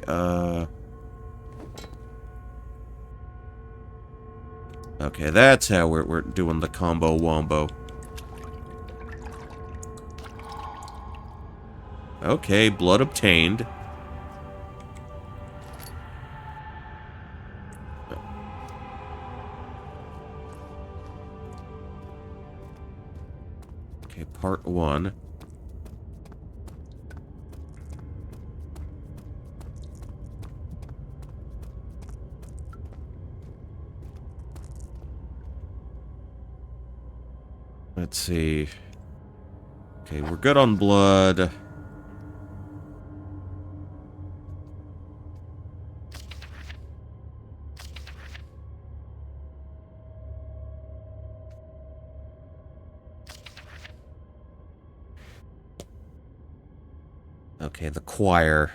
okay, that's how we're doing the combo wombo. Okay, blood obtained. Okay, part 1. Let's see. Okay, we're good on blood. Okay, the choir.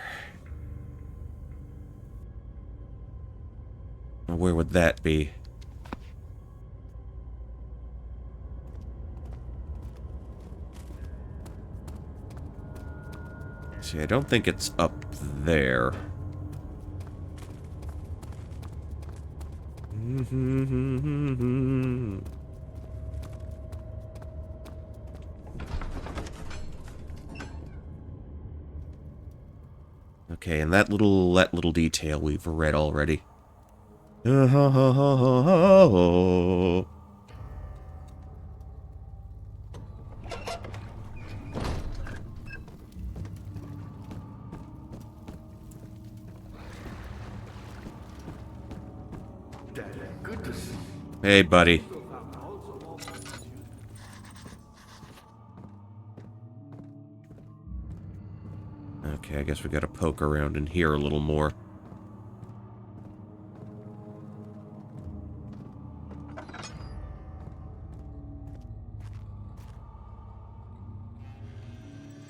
Where would that be? See, I don't think it's up there. Okay, and that little detail we've read already. Good to see you. Hey, buddy. Okay, I guess we gotta poke around in here a little more.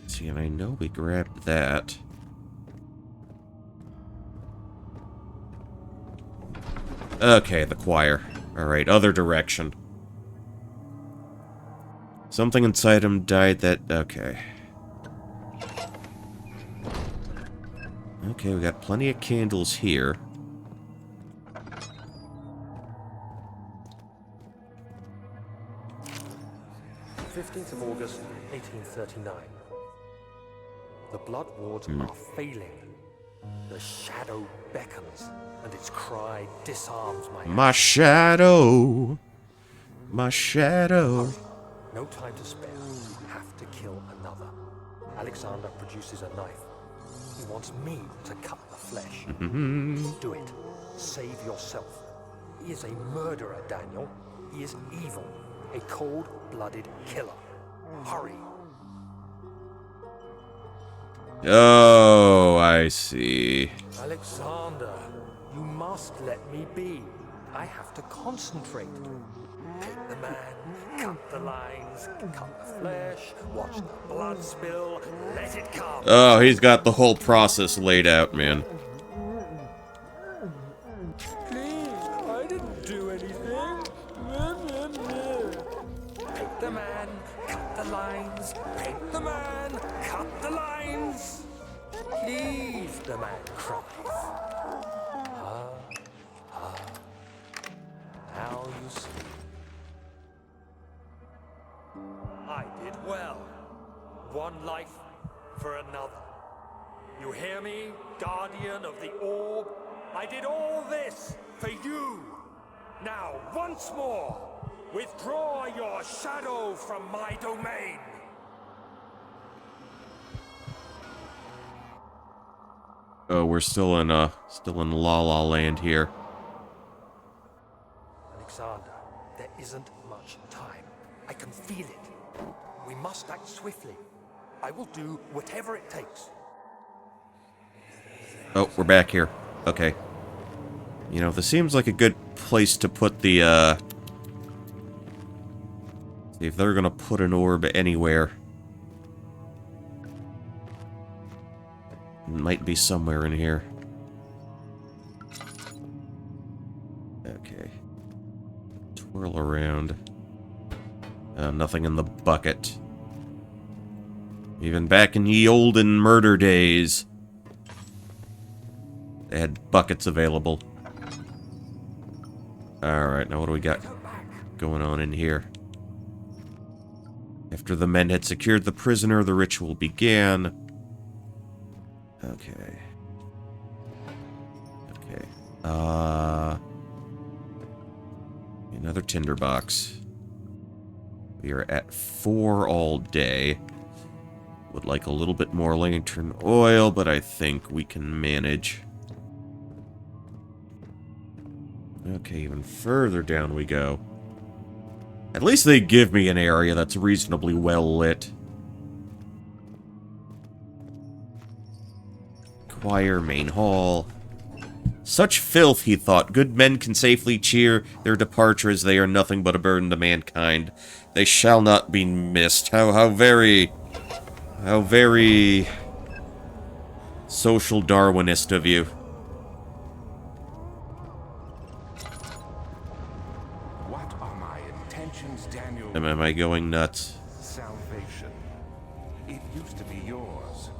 See, and I know we grabbed that. Okay, the choir. Alright, other direction. Something inside him died that... Okay. Okay, we got plenty of candles here. "15th of August, 1839. The blood wards are failing. The shadow beckons, and its cry disarms my hand. My shadow. My shadow. No time to spare. We have to kill another. Alexander produces a knife. He wants me to cut the flesh. Do it. Save yourself. He is a murderer, Daniel. He is evil. A cold-blooded killer. Hurry. Oh, I see. Alexander, you must let me be. I have to concentrate. Pick the man, cut the lines, cut the flesh, watch the blood spill, let it come. Oh, he's got the whole process laid out, man. Please, I didn't do anything. Pick the man, cut the lines. Pick the man, cut the lines. Please, the man cries. Now you see. I did well. One life for another. You hear me, guardian of the orb? I did all this for you. Now, once more, Withdraw your shadow from my domain! Oh, we're still in La La Land here. Alexander, there isn't much time. I can feel it. We must act swiftly. I will do whatever it takes. Oh, we're back here. Okay. You know, this seems like a good place to put the, see if they're gonna put an orb anywhere. It might be somewhere in here. Okay. Twirl around. Nothing in the bucket. Even back in ye olden murder days, they had buckets available. Alright, now what do we got going on in here? After the men had secured the prisoner, the ritual began. Okay. Okay. Another tinderbox. We are at 4 all day. Would like a little bit more lantern oil, but I think we can manage. Okay, even further down we go. At least they give me an area that's reasonably well lit. Choir, main hall. Such filth, he thought. Good men can safely cheer their departure as they are nothing but a burden to mankind. They shall not be missed. How very social Darwinist of you. What are my intentions, Daniel? Am I going nuts? Salvation. It used to be yours,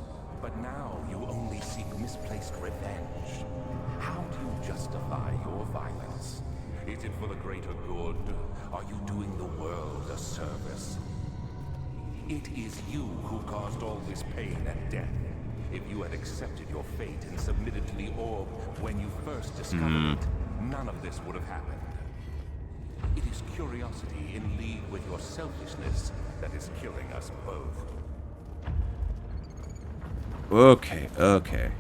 but now you only seek misplaced revenge. How do you justify your violence? Is it for the greater good? Are you doing the world a service? It is you who caused all this pain and death. If you had accepted your fate and submitted to the orb when you first discovered it, none of this would have happened. It is curiosity in league with your selfishness that is killing us both. Okay, okay.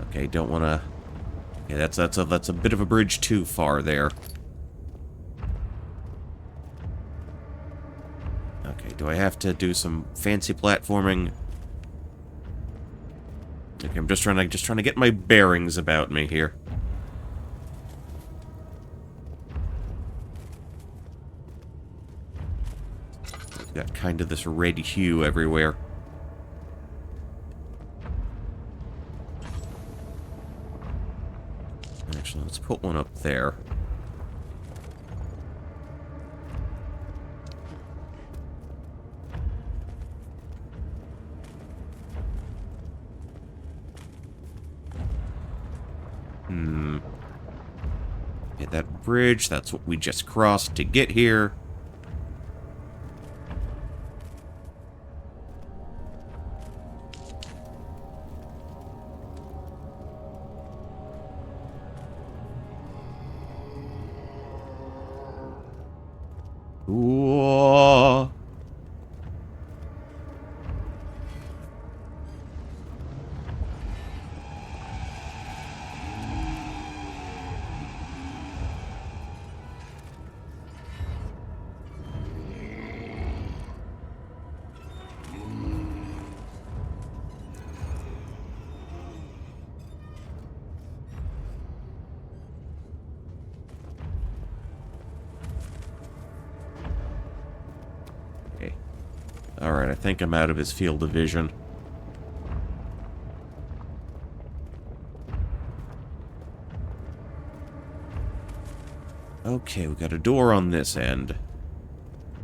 Okay, don't want to... Okay, that's a bit of a bridge too far there. Okay, do I have to do some fancy platforming? Okay, I'm just trying to get my bearings about me here. We've got kind of this red hue everywhere. Actually, let's put one up there. Okay, that bridge, that's what we just crossed to get here. Whoa. Alright, I think I'm out of his field of vision. Okay, we got a door on this end.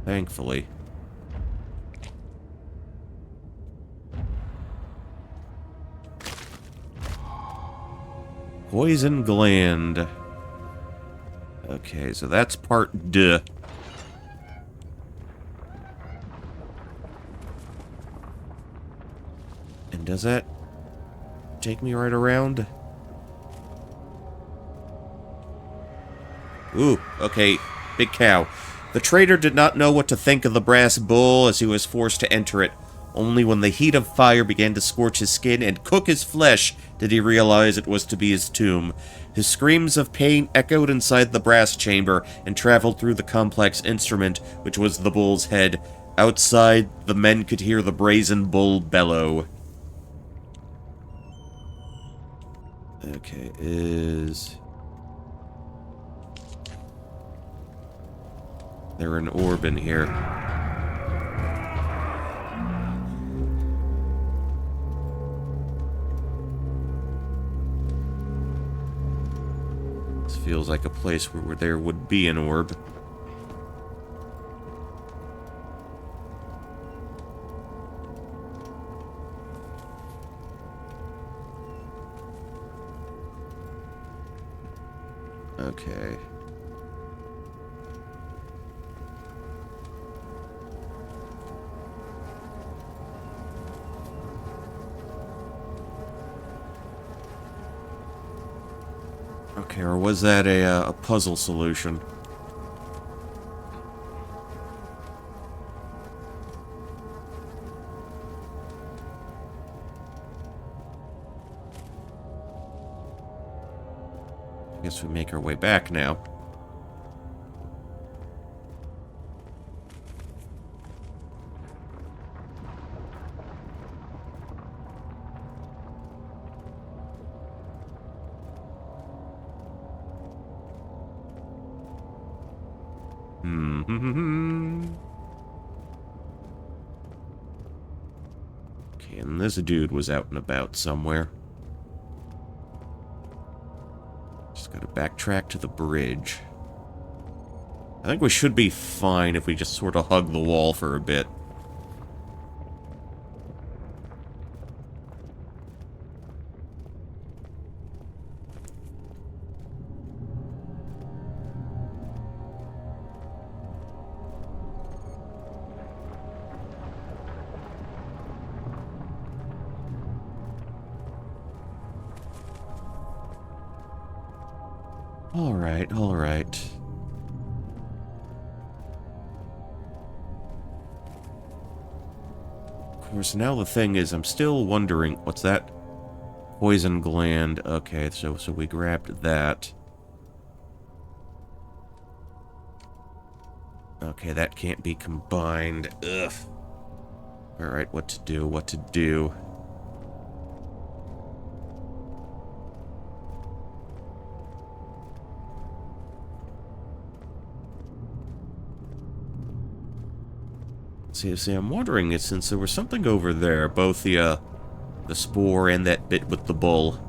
Thankfully. Poison gland. Okay, so that's part duh. And does that take me right around? Ooh, okay. Big cow. The trader did not know what to think of the brass bull as he was forced to enter it. Only when the heat of fire began to scorch his skin and cook his flesh did he realize it was to be his tomb. His screams of pain echoed inside the brass chamber and traveled through the complex instrument, which was the bull's head. Outside, the men could hear the brazen bull bellow. Okay, is there an orb in here? This feels like a place where there would be an orb. Okay. Okay, or was that a puzzle solution? I guess we make our way back now. Okay, and this dude was out and about somewhere. Just gotta backtrack to the bridge. I think we should be fine if we just sort of hug the wall for a bit. Alright, alright. Of course, now the thing is, I'm still wondering, what's that? Poison gland. Okay, so we grabbed that. Okay, that can't be combined. Ugh. Alright, what to do, what to do. See, I'm wondering, since there was something over there, both the spore and that bit with the bull.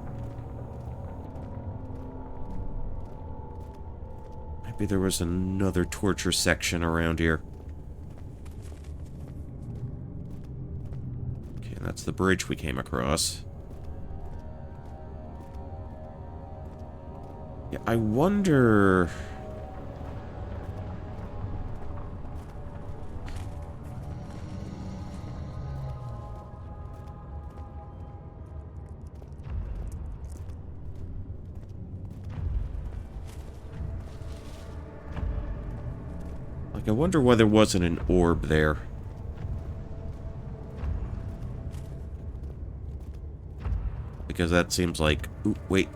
Maybe there was another torture section around here. Okay, that's the bridge we came across. Yeah, I wonder... I wonder why there wasn't an orb there. Because that seems like... Ooh, wait.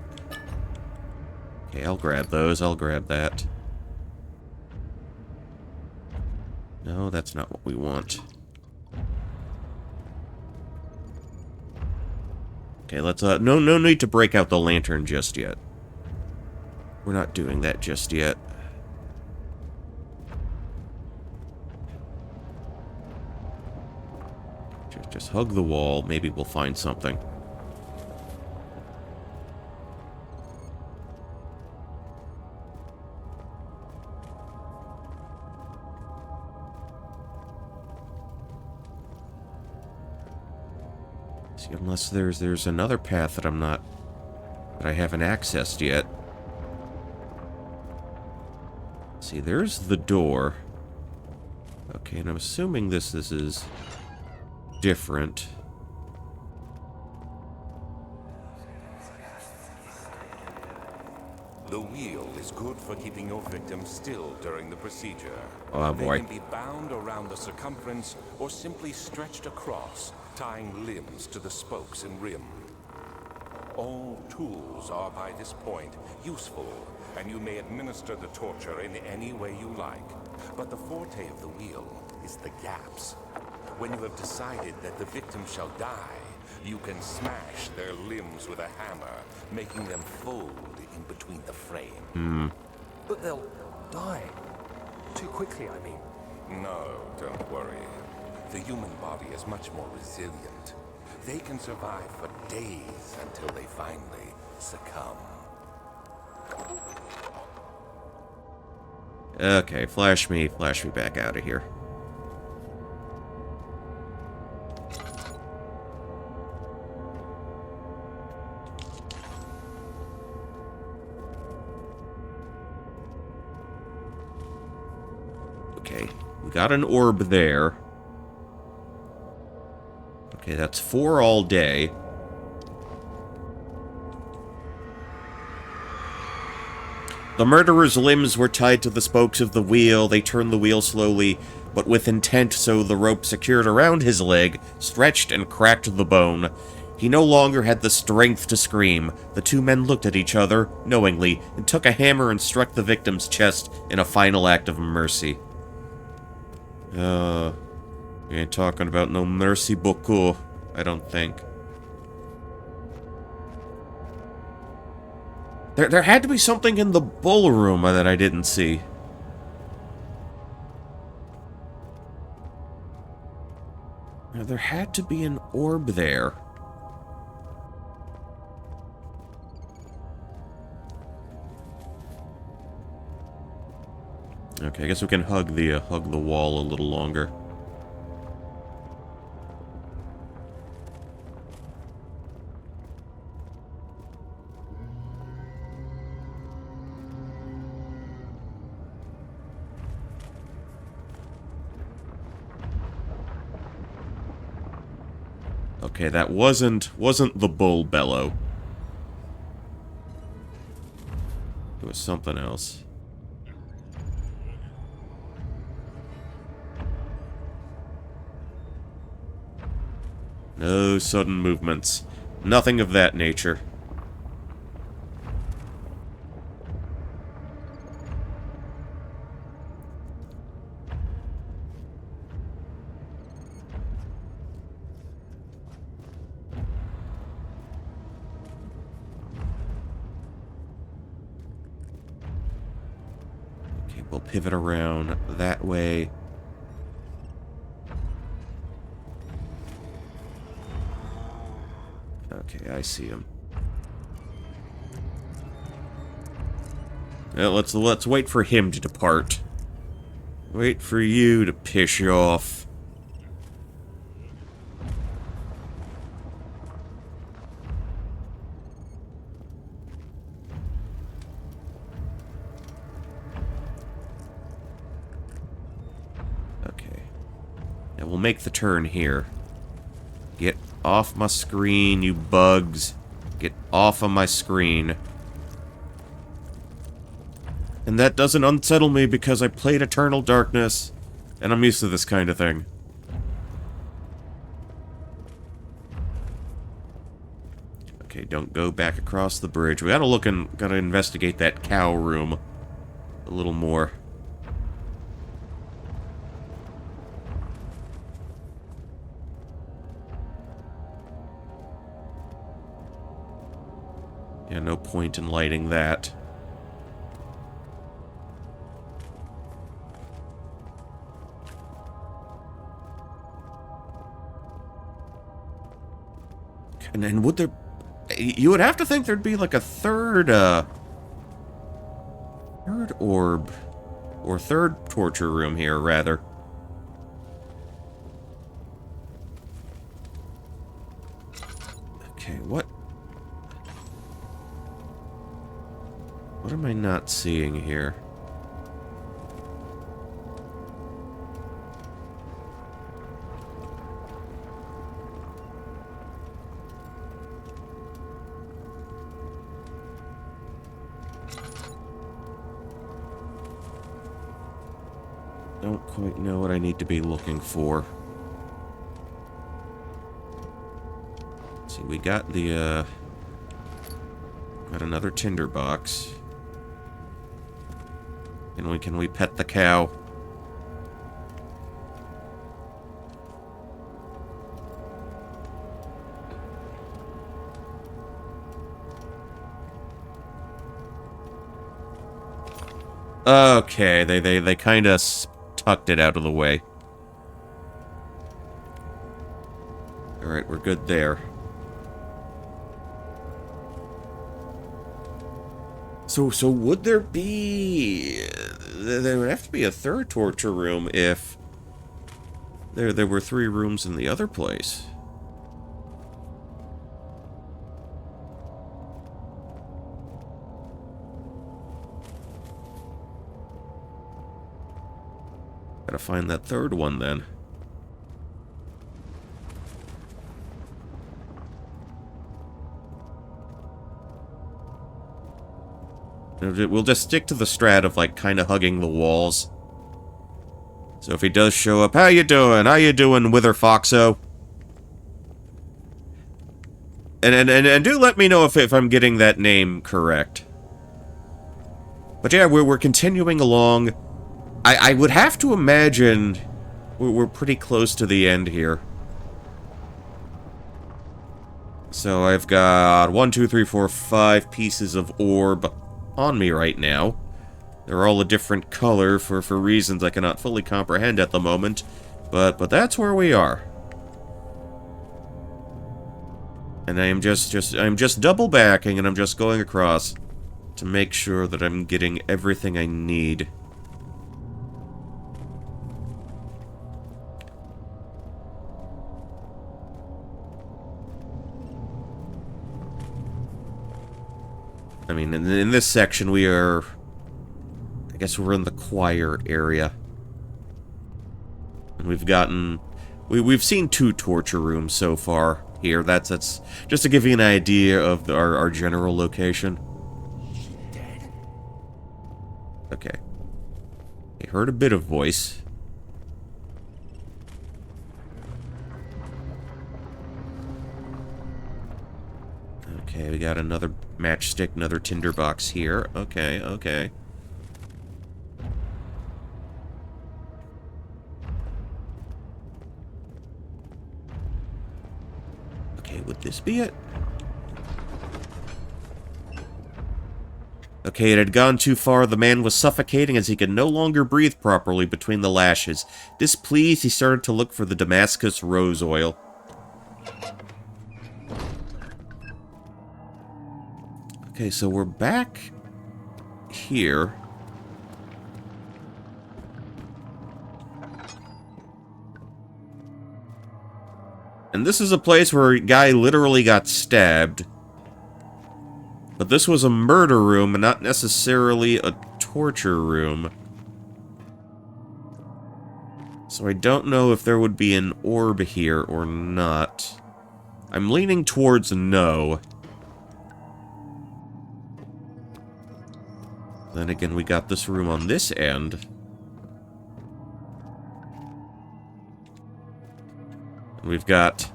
Okay, I'll grab those. I'll grab that. No, that's not what we want. Okay, let's... No need to break out the lantern just yet. We're not doing that just yet. Just hug the wall. Maybe we'll find something. See, unless there's another path that that I haven't accessed yet. See, there's the door. Okay, and I'm assuming this is different. The wheel is good for keeping your victim still during the procedure. Oh, boy. They can be bound around the circumference or simply stretched across, tying limbs to the spokes and rim. All tools are by this point useful, and you may administer the torture in any way you like. But the forte of the wheel is the gaps. When you have decided that the victim shall die, you can smash their limbs with a hammer, making them fold in between the frame. But they'll die. Too quickly, I mean. No, don't worry. The human body is much more resilient. They can survive for days until they finally succumb. Okay, flash me back out of here. Okay, we got an orb there. Okay, that's 4 all day. The murderer's limbs were tied to the spokes of the wheel. They turned the wheel slowly, but with intent, so the rope secured around his leg stretched and cracked the bone. He no longer had the strength to scream. The two men looked at each other, knowingly, and took a hammer and struck the victim's chest in a final act of mercy. We ain't talking about no mercy beaucoup, I don't think. There had to be something in the ballroom that I didn't see. Now, there had to be an orb there. Okay, I guess we can hug the wall a little longer. Okay, that wasn't the bull bellow. It was something else. No sudden movements. Nothing of that nature. Okay, we'll pivot around that way. Okay, I see him. Well, let's wait for him to depart. Wait for you to piss you off. Okay. Now we'll make the turn here. Get off my screen, you bugs. Get off of my screen. And that doesn't unsettle me because I played Eternal Darkness, and I'm used to this kind of thing. Okay, don't go back across the bridge. We gotta investigate that cow room a little more. Yeah, no point in lighting that. And then would there... You would have to think there'd be like a third orb. Or third torture room here, rather. Okay, what... What am I not seeing here? quite know what I need to be looking for. Let's see, we got the, got another tinderbox. Can we pet the cow? Okay, they kind of tucked it out of the way. Alright, we're good there. So would there be... There would have to be a third torture room if... There were 3 rooms in the other place. Gotta find that third one, then. We'll just stick to the strat of, like, kind of hugging the walls. So if he does show up, how you doing? How you doing, Wither Foxo? And do let me know if I'm getting that name correct. But yeah, we're continuing along. I would have to imagine we're pretty close to the end here. So I've got 1, 2, 3, 4, 5 pieces of orb on me right now. They're all a different color for reasons I cannot fully comprehend at the moment, but that's where we are. And I'm just double backing, and I'm just going across to make sure that I'm getting everything I need. I mean, in this section we are... I guess we're in the choir area. And we've gotten... We've seen 2 torture rooms so far here. That's just to give you an idea of our general location. Dead. Okay. I heard a bit of voice. Okay, we got another matchstick, another tinderbox here. Okay, okay. Okay, would this be it? Okay, it had gone too far. The man was suffocating as he could no longer breathe properly between the lashes. Displeased, he started to look for the Damascus rose oil. Okay, so we're back here. And this is a place where a guy literally got stabbed. But this was a murder room and not necessarily a torture room. So I don't know if there would be an orb here or not. I'm leaning towards no. Then again, we got this room on this end. And we've got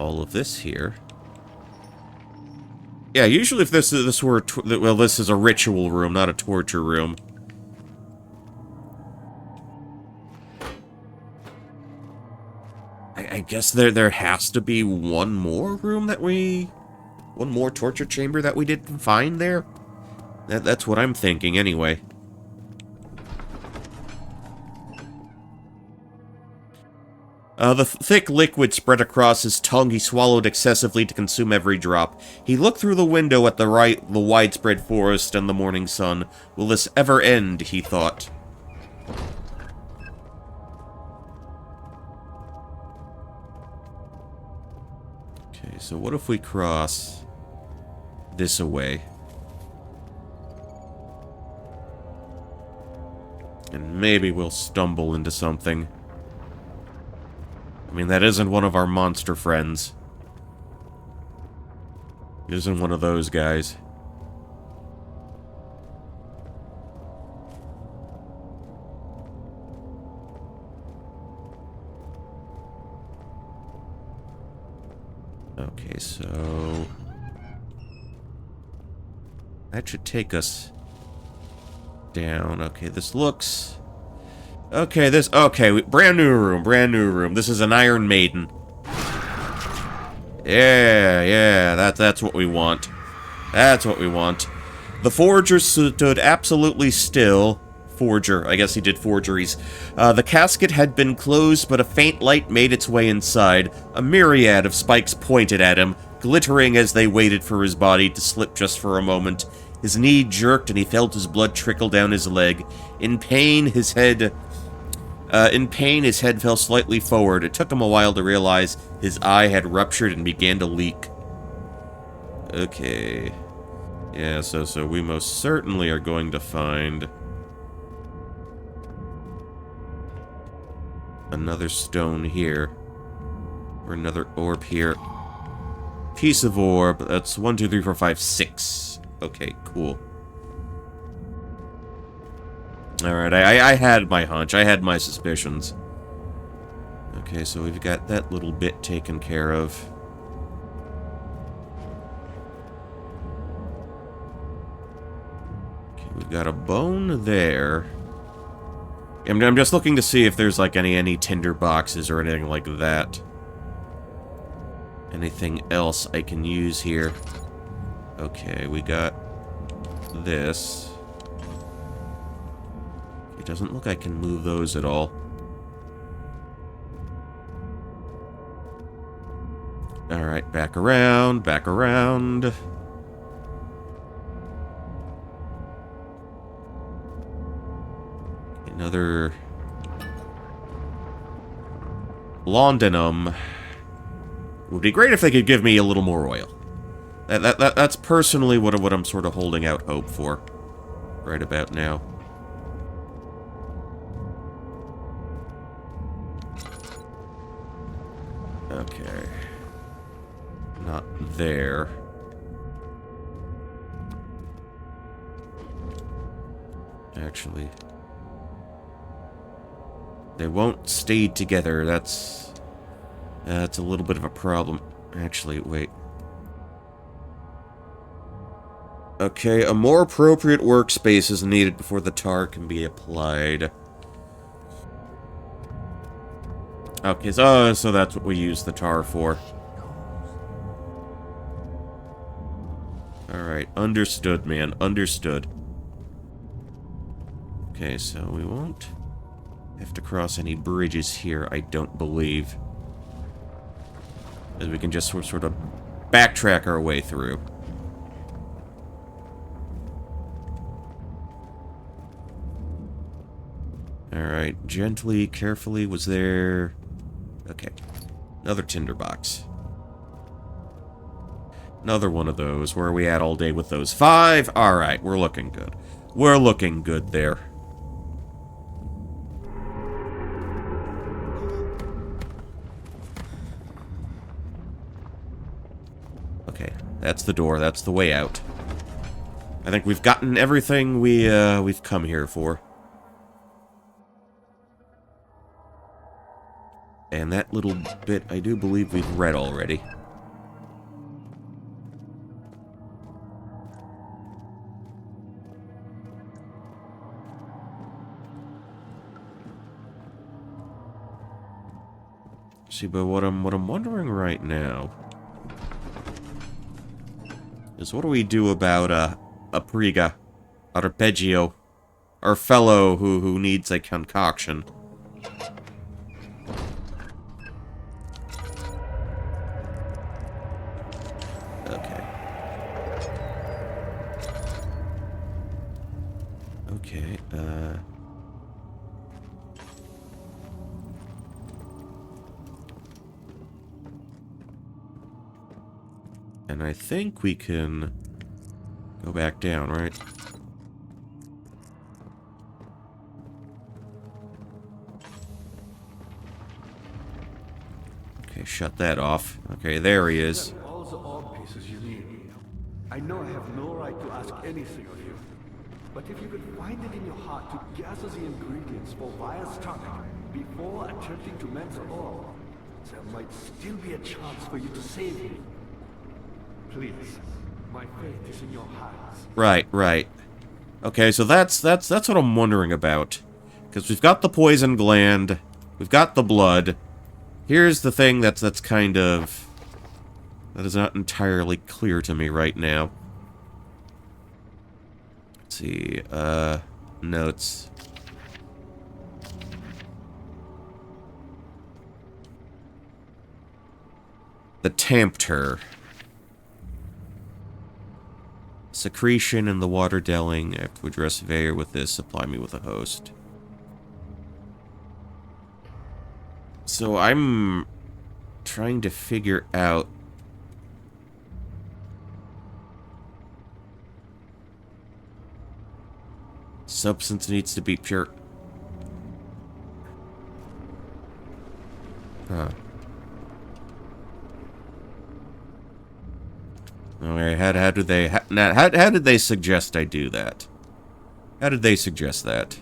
all of this here. Yeah, usually if this were... well, this is a ritual room, not a torture room. I guess there has to be one more room that we... one more torture chamber that we didn't find there? That's what I'm thinking, anyway. The thick liquid spread across his tongue. He swallowed excessively to consume every drop. He looked through the window at the widespread forest and the morning sun. Will this ever end, he thought. Okay, so what if we cross this away? And maybe we'll stumble into something. I mean, that isn't one of our monster friends. It isn't one of those guys. Okay, so... that should take us down. Okay, this looks... okay, this... okay, brand new room, brand new room. This is an Iron Maiden. Yeah, that's what we want. That's what we want. The forger stood absolutely still. Forger, I guess he did forgeries. The casket had been closed, but a faint light made its way inside. A myriad of spikes pointed at him, glittering as they waited for his body to slip just for a moment. His knee jerked and he felt his blood trickle down his leg. In pain, his head fell slightly forward. It took him a while to realize his eye had ruptured and began to leak. Okay. Yeah, so we most certainly are going to find another stone here. Or another orb here. Piece of orb. That's 1, 2, 3, 4, 5, 6. Okay, cool. Alright, I had my hunch. I had my suspicions. Okay, so we've got that little bit taken care of. Okay, we've got a bone there. I'm just looking to see if there's, like, any tinder boxes or anything like that. Anything else I can use here. Okay, we got this. It doesn't look like I can move those at all. Alright, back around, back around. Another laudanum. Would be great if they could give me a little more oil. That's personally what I'm sort of holding out hope for right about now. Okay. Not there. Actually, they won't stay together. That's a little bit of a problem. Actually, wait. Okay, a more appropriate workspace is needed before the tar can be applied. Okay, so that's what we use the tar for. Alright, understood, man. Understood. Okay, so we won't have to cross any bridges here, I don't believe. As we can just sort of backtrack our way through. Alright, gently, carefully, was there... okay. Another tinderbox. Another one of those. Where are we at all day with those? 5? Alright, we're looking good. We're looking good there. Okay, that's the door. That's the way out. I think we've gotten everything we've come here for. And that little bit, I do believe we've read already. See, but what I'm wondering right now is what do we do about a Priga, Arpeggio, our fellow who needs a concoction? Okay, and I think we can go back down, right? Okay, shut that off. Okay, there he is. All the orb pieces you need. I know I have no right to ask anything of you, but if you could find it in your heart to gather the ingredients for Vire's stomach before attempting to mend the orb, There might still be a chance for you to save me. Please, my fate is in your hands. Right. Okay, so that's what I'm wondering about. Because we've got the poison gland, we've got the blood. Here's the thing that's kind of... that is not entirely clear to me right now. Let's see, notes. The Tempter. Secretion in the water delling. I have to address Vayer with this. Supply me with a host. So I'm trying to figure out... substance needs to be pure. Huh. Okay, how did they suggest I do that? How did they suggest that?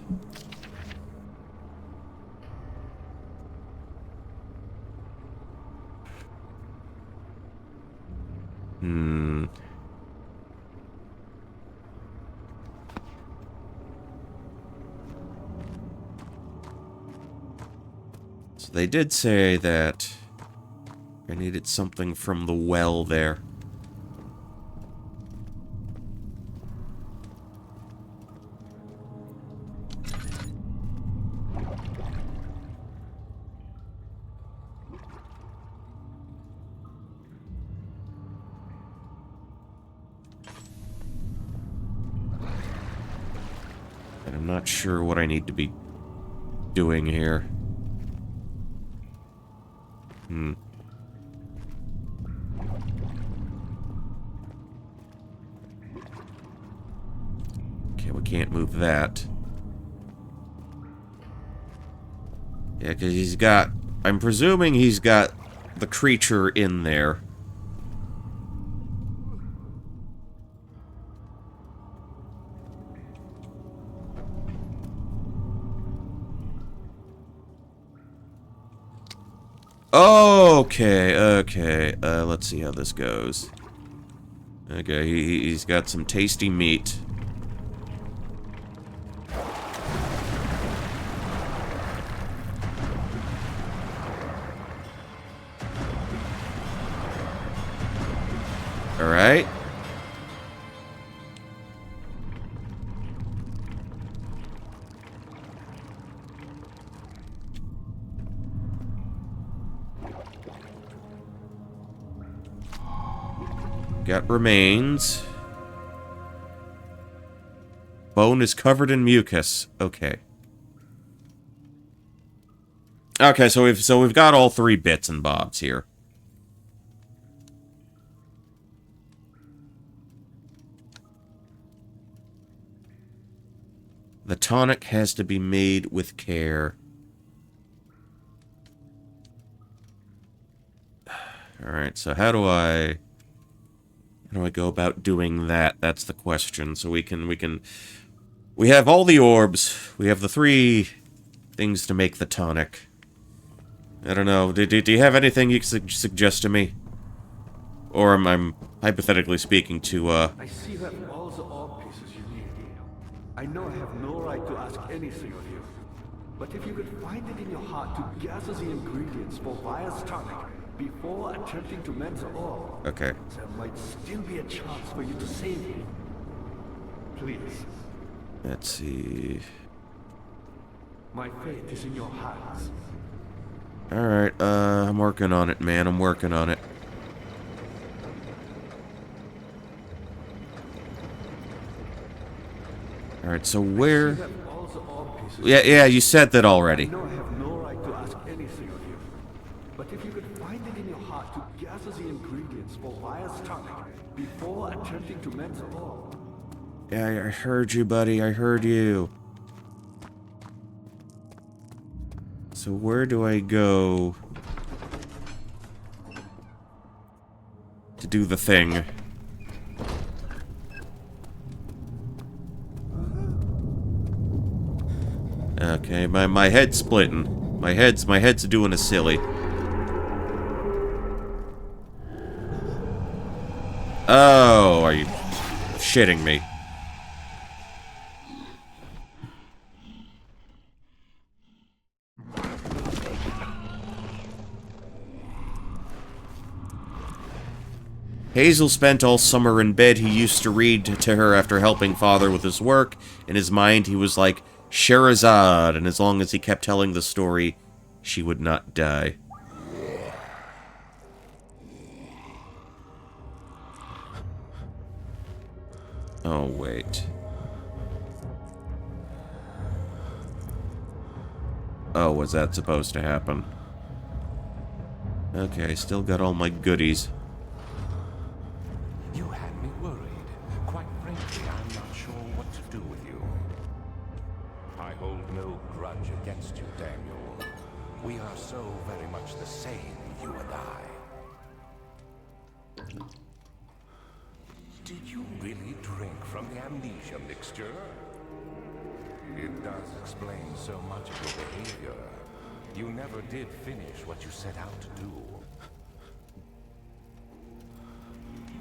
So they did say that I needed something from the well there. And I'm not sure what I need to be doing here. Okay, we can't move that. Yeah, because he's got... I'm presuming he's got the creature in there. Okay. Let's see how this goes. Okay, he's got some tasty meat. Alright. Got remains. Bone is covered in mucus. Okay. Okay, so we've got all three bits and bobs here. The tonic has to be made with care. Alright, so how do I go about doing that? That's the question. So we have all the orbs. We have the three things to make the tonic. I don't know. Do you have anything you can suggest to me? Or I'm hypothetically speaking to, I see you have all the orb pieces you need. I know I have no right to ask anything of you. But if you could find it in your heart to gather the ingredients for Vaya's tonic before attempting to mend the orb, okay. there might still be a chance for you to save me. Please. Let's see. My fate is in your hands. Alright, I'm working on it, man. I'm working on it. Alright, so where... Yeah, you said that already. I know I have no right to ask anything of you. But if you could find it in your heart to gather the ingredients for Vaya's tonic before attempting to mend the orb. Yeah, I heard you, buddy. I heard you. So where do I go to do the thing? Okay, my head's splitting. My head's doing a silly. Oh, are you shitting me? Hazel spent all summer in bed. He used to read to her after helping father with his work. In his mind, he was like Sherazade, and as long as he kept telling the story, she would not die. Oh, wait. Oh, was that supposed to happen? Okay, still got all my goodies. You had me worried. Quite frankly, I'm not sure what to do with you. I hold no grudge against you, Daniel. We are so very much the same, you and I. Did you really drink from the amnesia mixture? It does explain so much of your behavior. You never did finish what you set out to do.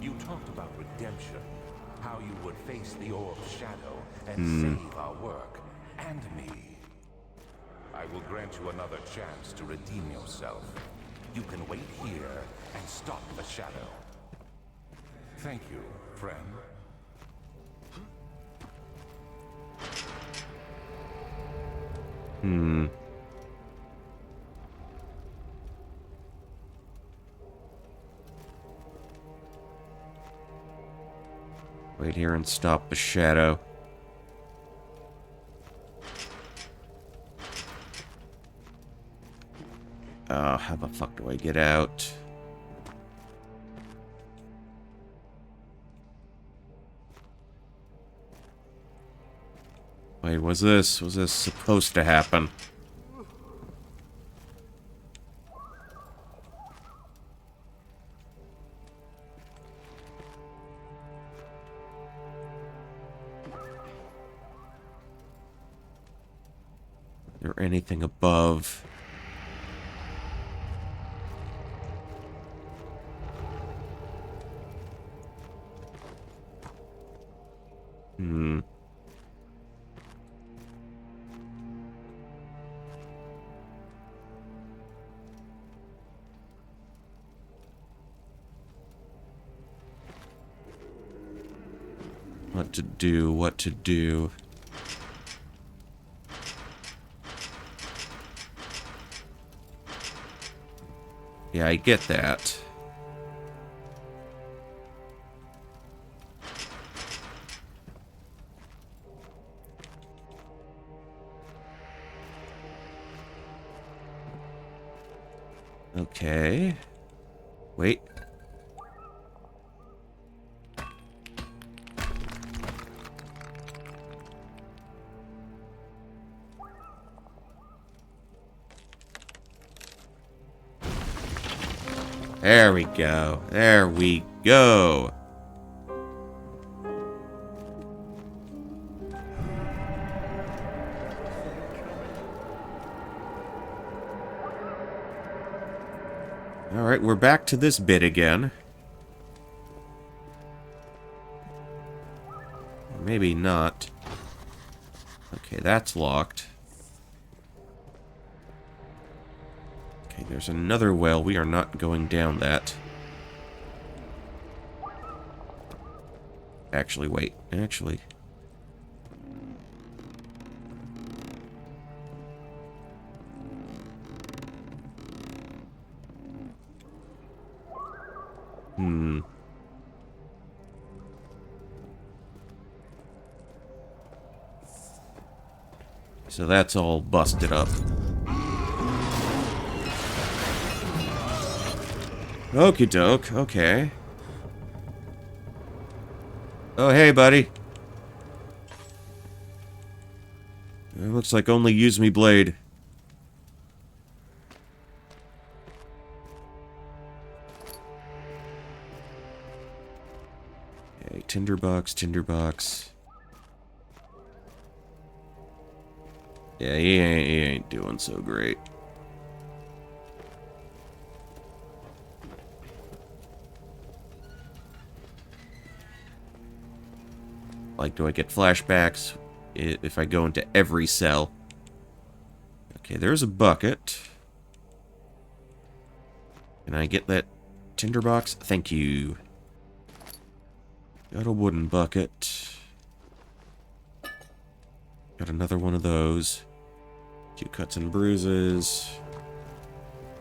You talked about redemption, how you would face the orb's shadow and save our work, and me. I will grant you another chance to redeem yourself. You can wait here and stop the shadow. Thank you, friend. Wait here and stop the shadow. How the fuck do I get out? Wait, was this supposed to happen? Is there anything above? What to do. Yeah, I get that. Okay. Wait. There we go. There we go. Alright, we're back to this bit again. Maybe not. Okay, that's locked. Okay, there's another well. We are not going down that. Actually, wait. Actually. So that's all busted up. Okie doke, okay. Oh, hey, buddy. It looks like only use me blade. Okay, tinderbox, tinderbox. Yeah, he ain't doing so great. Like, do I get flashbacks if I go into every cell? Okay, there's a bucket. Can I get that tinderbox? Thank you. Got a wooden bucket. Got another one of those. 2 cuts and bruises.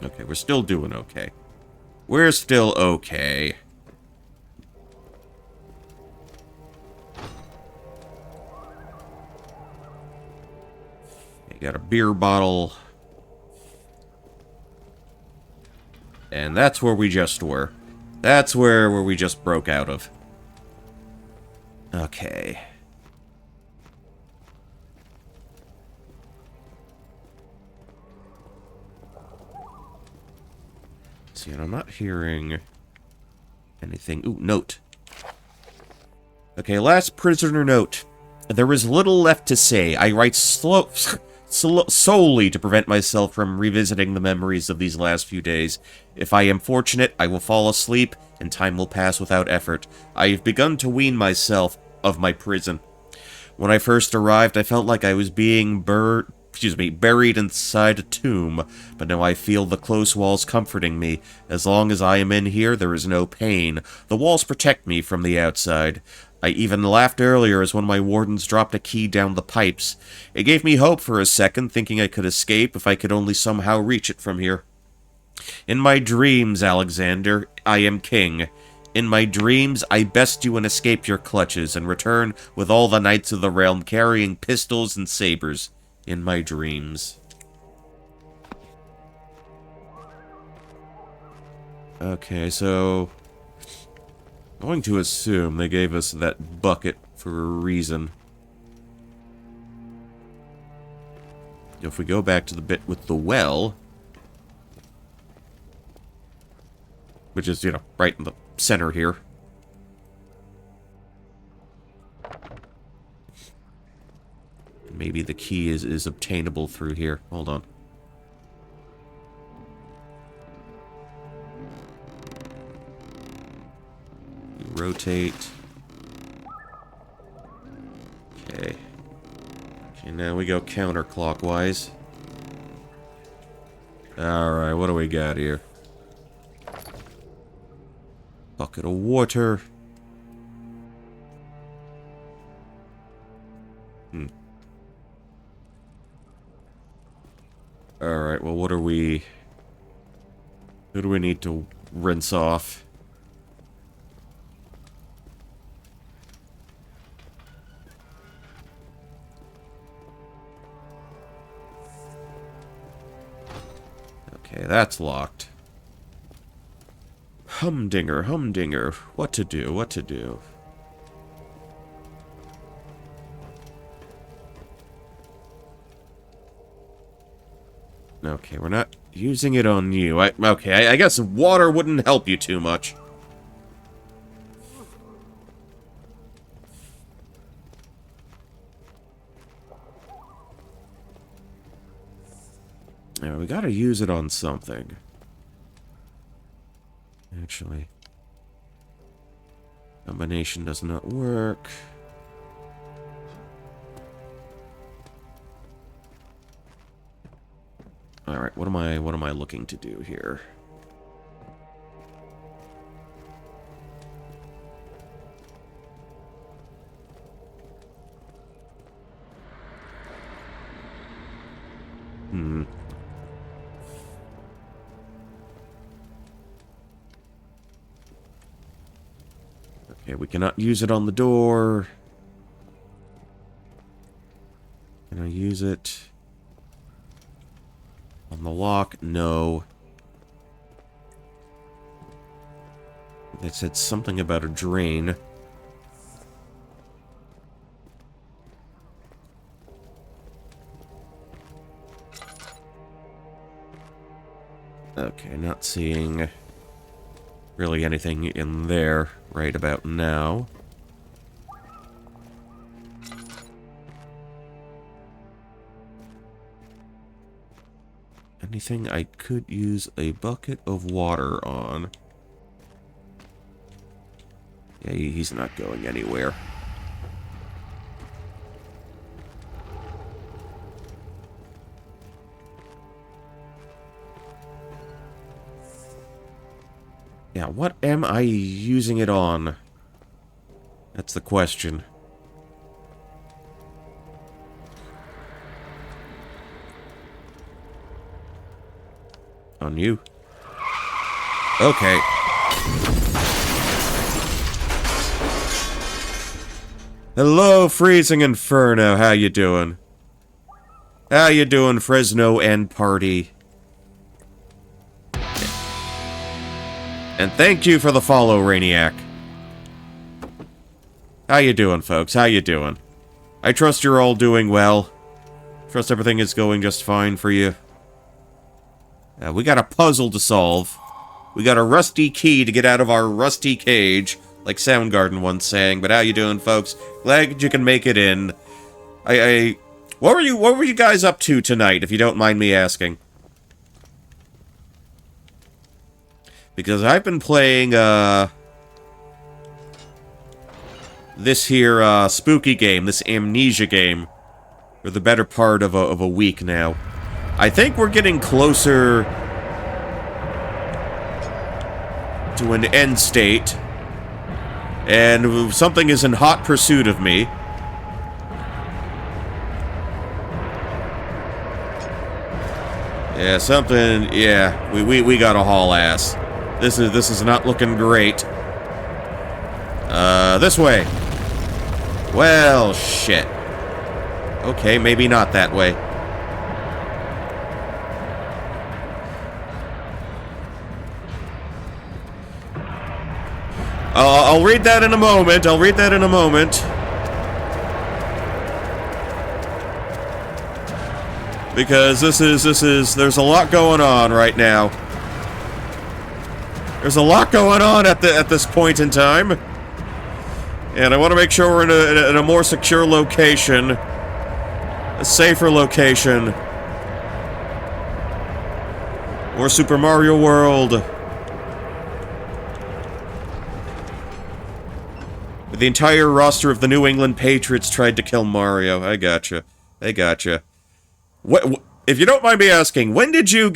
Okay, we're still doing okay. We're still okay. Got a beer bottle. And that's where we just were. That's where we just broke out of. Okay. See, and I'm not hearing anything. Ooh, note. Okay, last prisoner note. There is little left to say. I write solely to prevent myself from revisiting the memories of these last few days. If I am fortunate, I will fall asleep, and time will pass without effort. I have begun to wean myself of my prison. When I first arrived, I felt like I was being buried inside a tomb, but now I feel the close walls comforting me. As long as I am in here, there is no pain. The walls protect me from the outside. I even laughed earlier as one of my wardens dropped a key down the pipes. It gave me hope for a second, thinking I could escape if I could only somehow reach it from here. In my dreams, Alexander, I am king. In my dreams, I best you and escape your clutches, and return with all the knights of the realm carrying pistols and sabers. In my dreams. Okay, so I'm going to assume they gave us that bucket for a reason. If we go back to the bit with the well, which is, right in the center here. Maybe the key is obtainable through here. Hold on. Rotate. Okay. Okay, now we go counterclockwise. Alright, what do we got here? Bucket of water. Alright, well, what are we... Who do we need to rinse off? Okay, that's locked. Humdinger, humdinger. What to do, what to do? Okay, we're not using it on you. I guess water wouldn't help you too much. Yeah, we gotta use it on something. Actually, combination does not work. Alright, what am I looking to do here? Okay, we cannot use it on the door. Can I use it on the lock? No. They said something about a drain. Okay, not seeing really anything in there right about now. Anything I could use a bucket of water on? Yeah, he's not going anywhere. Yeah, what am I using it on? That's the question. On you. Okay. Hello, Freezing Inferno. How you doing? How you doing, Fresno and party? And thank you for the follow, Rainiac. How you doing, folks? How you doing? I trust you're all doing well. Trust everything is going just fine for you. We got a puzzle to solve. We got a rusty key to get out of our rusty cage, like Soundgarden once sang. But how you doing, folks? Glad you can make it in. What were you guys up to tonight, if you don't mind me asking? Because I've been playing, this here, spooky game, this Amnesia game, for the better part of a week now. I think we're getting closer to an end state, and something is in hot pursuit of me. Yeah, something, yeah, we gotta haul ass. This is not looking great. This way. Well, shit. Okay, maybe not that way. I'll read that in a moment. I'll read that in a moment. Because there's a lot going on right now. There's a lot going on at this point in time. And I want to make sure we're in a more secure location. A safer location. More Super Mario World. The entire roster of the New England Patriots tried to kill Mario. I gotcha. I gotcha. What, if you don't mind me asking, when did you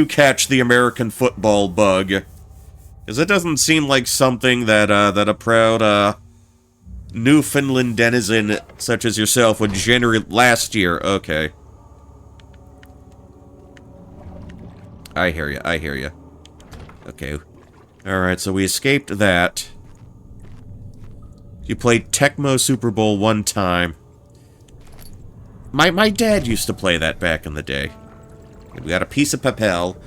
catch the American football bug? Because it doesn't seem like something that a proud, Newfoundland denizen such as yourself would generate last year. Okay. I hear you, I hear you. Okay. Alright, so we escaped that. You played Tecmo Super Bowl one time. My dad used to play that back in the day. We got a piece of papel.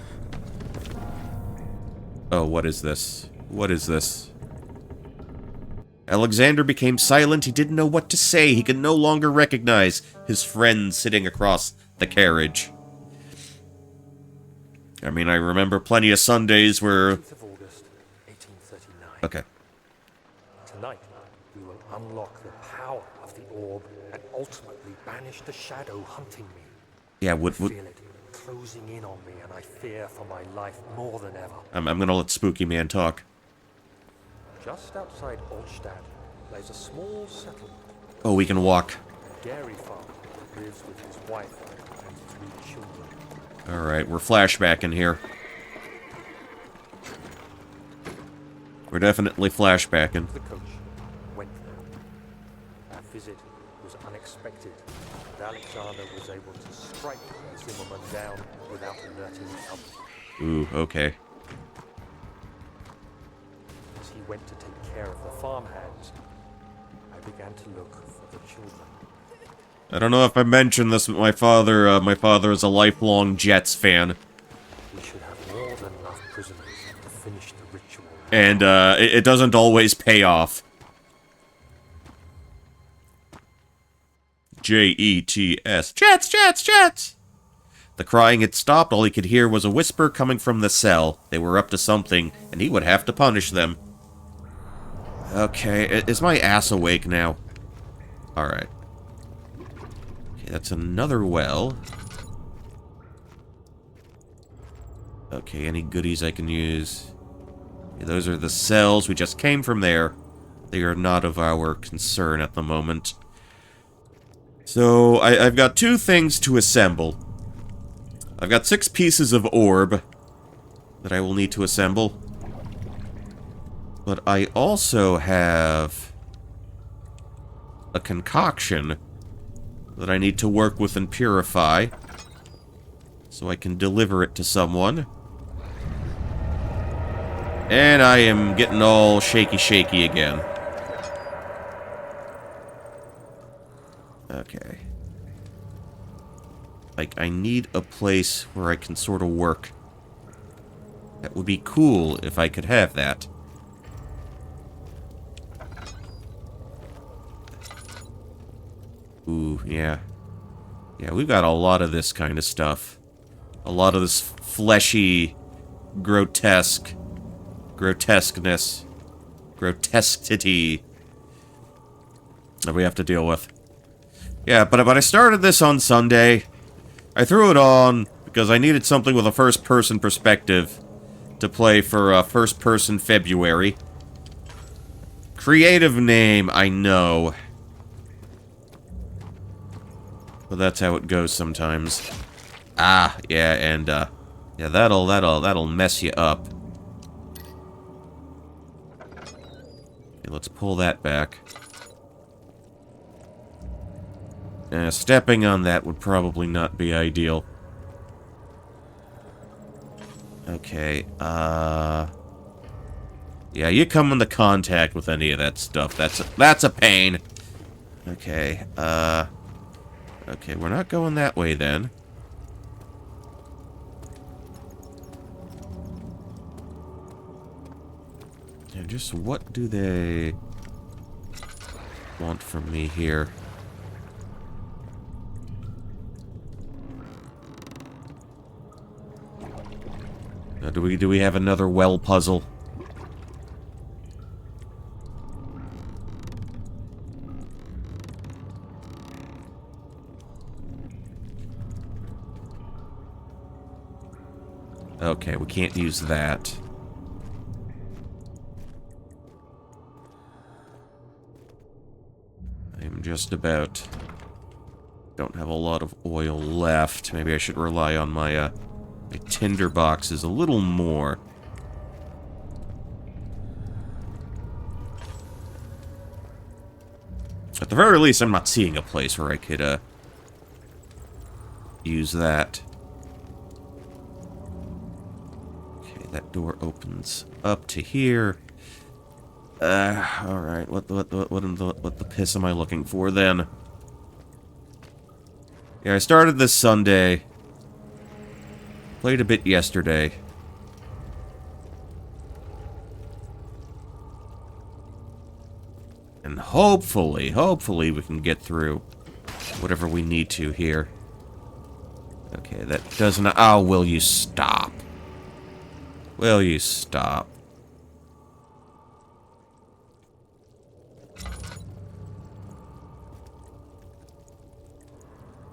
Oh, what is this? What is this? Alexander became silent. He didn't know what to say. He could no longer recognize his friend sitting across the carriage. I mean, I remember plenty of Sundays where... 10th of August, 1839. Okay. Tonight, we will unlock the power of the orb and ultimately banish the shadow hunting me. Yeah, I feel it closing in on me, and I fear for my life more than ever. I'm gonna let Spooky Man talk. Just outside Altstadt lies a small settlement. Oh, we can walk. A dairy farmer lives with his wife and 3 children. Alright, we're flashbacking here. We're definitely flashbacking. The coach went there. Our visit was unexpected, and Alexander was able to strike Zimmerman down without alerting others. Ooh, okay. As he went to take care of the farmhands, I began to look for the children. I don't know if I mentioned this, but my father is a lifelong Jets fan. We should have more than enough prisoners to finish the ritual. And, it doesn't always pay off. Jets! Jets! Jets! Jets! The crying had stopped. All he could hear was a whisper coming from the cell. They were up to something, and he would have to punish them. Okay, is my ass awake now? Alright. Okay, that's another well. Okay, any goodies I can use? Okay, those are the cells. We just came from there. They are not of our concern at the moment. So, I've got 2 things to assemble. I've got 6 pieces of orb. that I will need to assemble. But I also have a concoction that I need to work with and purify, so I can deliver it to someone. And I am getting all shaky again. Okay. Like, I need a place where I can sort of work. That would be cool if I could have that. Ooh, yeah. Yeah, we've got a lot of this kind of stuff. A lot of this fleshy, grotesqueness, grotesquity that we have to deal with. Yeah, but I started this on Sunday. I threw it on because I needed something with a first-person perspective to play for first-person February. Creative name, I know. But that's how it goes sometimes. Ah, yeah, and yeah, that'll mess you up. Okay, let's pull that back. Stepping on that would probably not be ideal. Okay, yeah, you come into contact with any of that stuff. That's a pain. Okay, okay, we're not going that way then. And just what do they want from me here? Now, do we have another well puzzle? Okay, we can't use that. I'm just about... don't have a lot of oil left. Maybe I should rely on my, my tinder boxes a little more. At the very least, I'm not seeing a place where I could, use that. Okay, that door opens up to here. Alright, what the piss am I looking for then? Yeah, I started this Sunday. Played a bit yesterday. And hopefully we can get through whatever we need to here. Okay, that doesn't... oh, will you stop? Will you stop?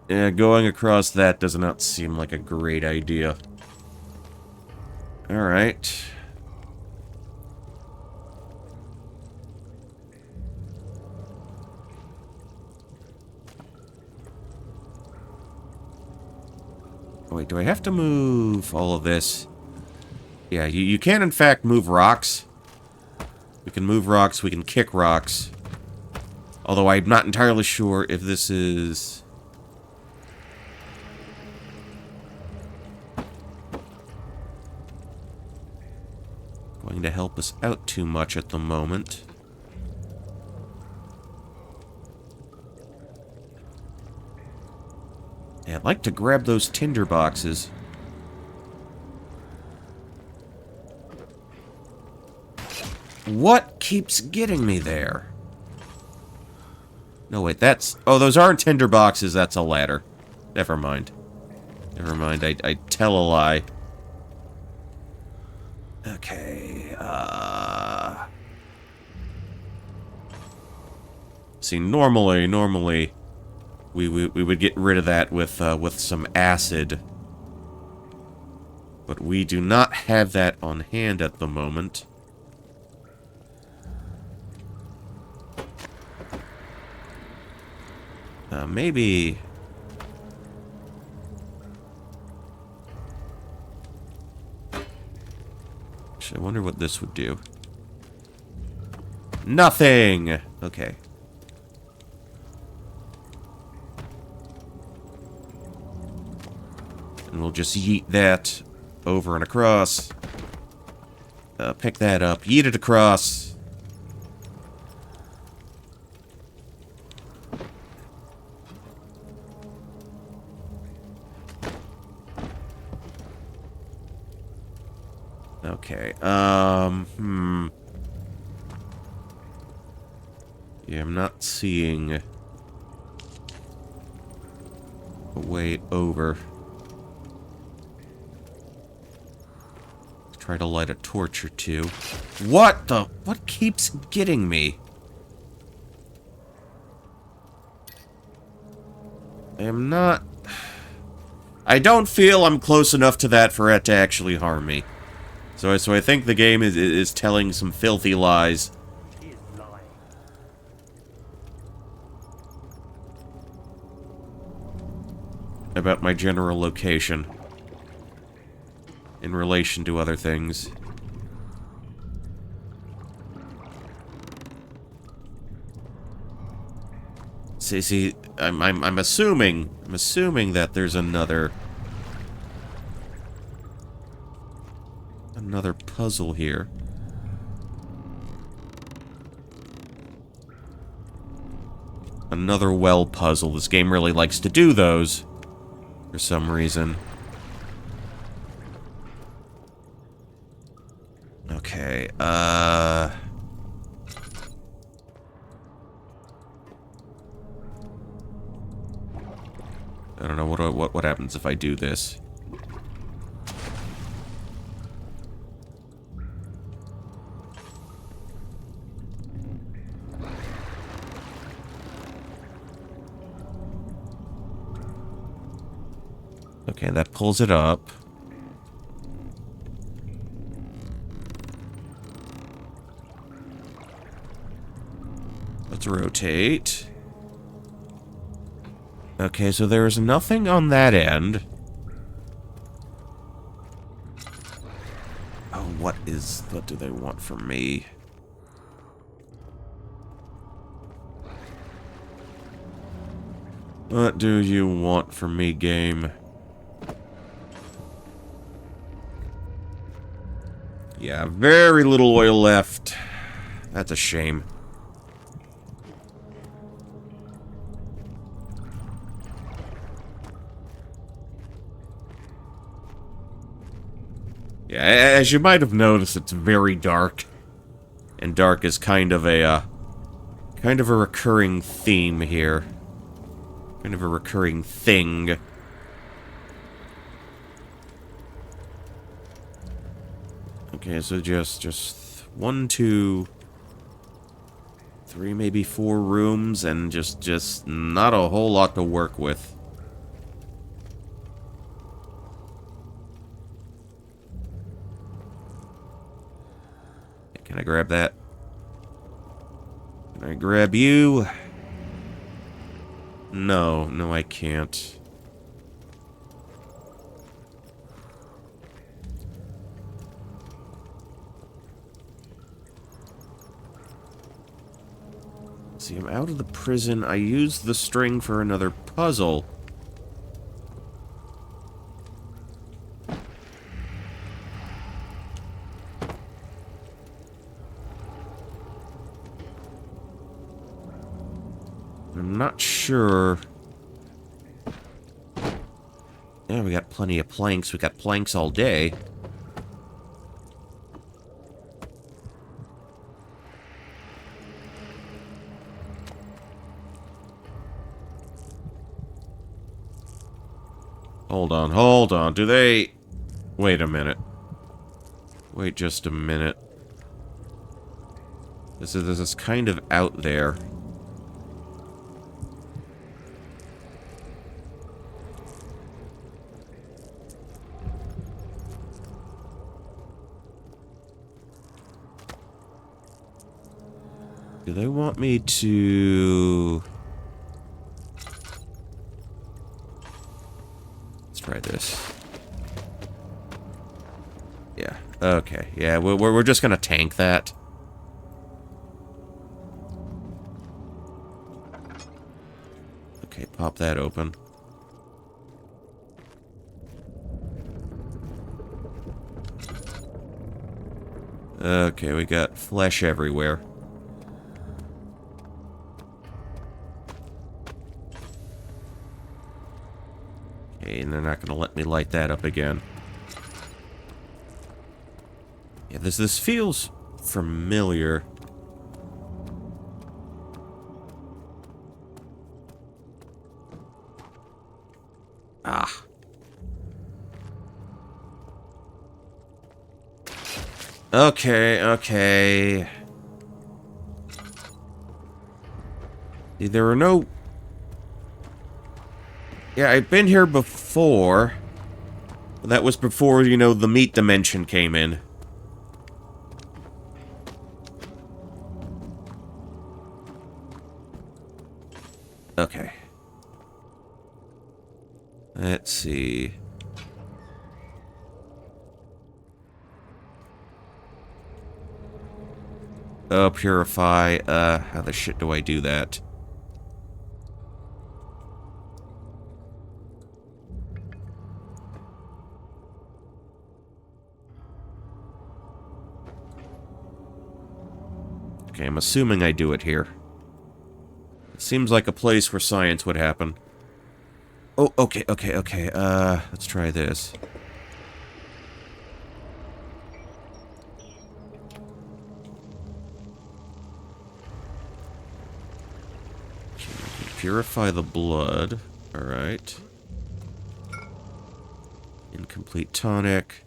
Yeah, going across that does not seem like a great idea. Alright. Wait, do I have to move all of this? Yeah, you can in fact move rocks. We can move rocks, we can kick rocks. Although I'm not entirely sure if this is... going to help us out too much at the moment. Yeah, I'd like to grab those tinder boxes. What keeps getting me there? No, wait, that's... oh, those aren't tinder boxes, that's a ladder. Never mind. Never mind, I tell a lie. Okay, see, normally, we would get rid of that with some acid. But we do not have that on hand at the moment. Maybe... I wonder what this would do. Nothing! Okay. And we'll just yeet that over and across. Pick that up, yeet it across. Okay, yeah, I'm not seeing a way over. Try to light a torch or two. What the? What keeps getting me? I am not... I don't feel I'm close enough to that for it to actually harm me. So I think the game is telling some filthy lies. He is lying. About my general location. In relation to other things. See, I'm assuming that there's another puzzle here. Another well puzzle. This game really likes to do those for some reason. Okay, I don't know what happens if I do this. Okay, that pulls it up. Let's rotate. Okay, so there is nothing on that end. Oh, what do they want from me? What do you want from me, game? Yeah, very little oil left. That's a shame. Yeah, as you might have noticed, it's very dark. And dark is kind of a recurring theme here. Kind of a recurring thing. Okay, so just 1, 2, 3, maybe 4 rooms, and just not a whole lot to work with. Can I grab that? Can I grab you? No, I can't. See, I'm out of the prison. I used the string for another puzzle. I'm not sure. Yeah, we got plenty of planks. We got planks all day. Hold on. Do they... Wait a minute. Wait just a minute. This is kind of out there. Do they want me to... Let's try this. Yeah, Okay, yeah, we're just gonna tank that. Okay, pop that open. Okay, we got flesh everywhere. Okay, and they're not gonna let me light that up again. Yeah, this feels familiar. Ah. Okay, okay. There were no... Yeah, I've been here before. But that was before, you know, the meat dimension came in. Okay. Let's see. Oh, purify. How the shit do I do that? Okay, I'm assuming I do it here. It seems like a place where science would happen. Oh, okay. Let's try this. Purify the blood. Alright. Incomplete tonic.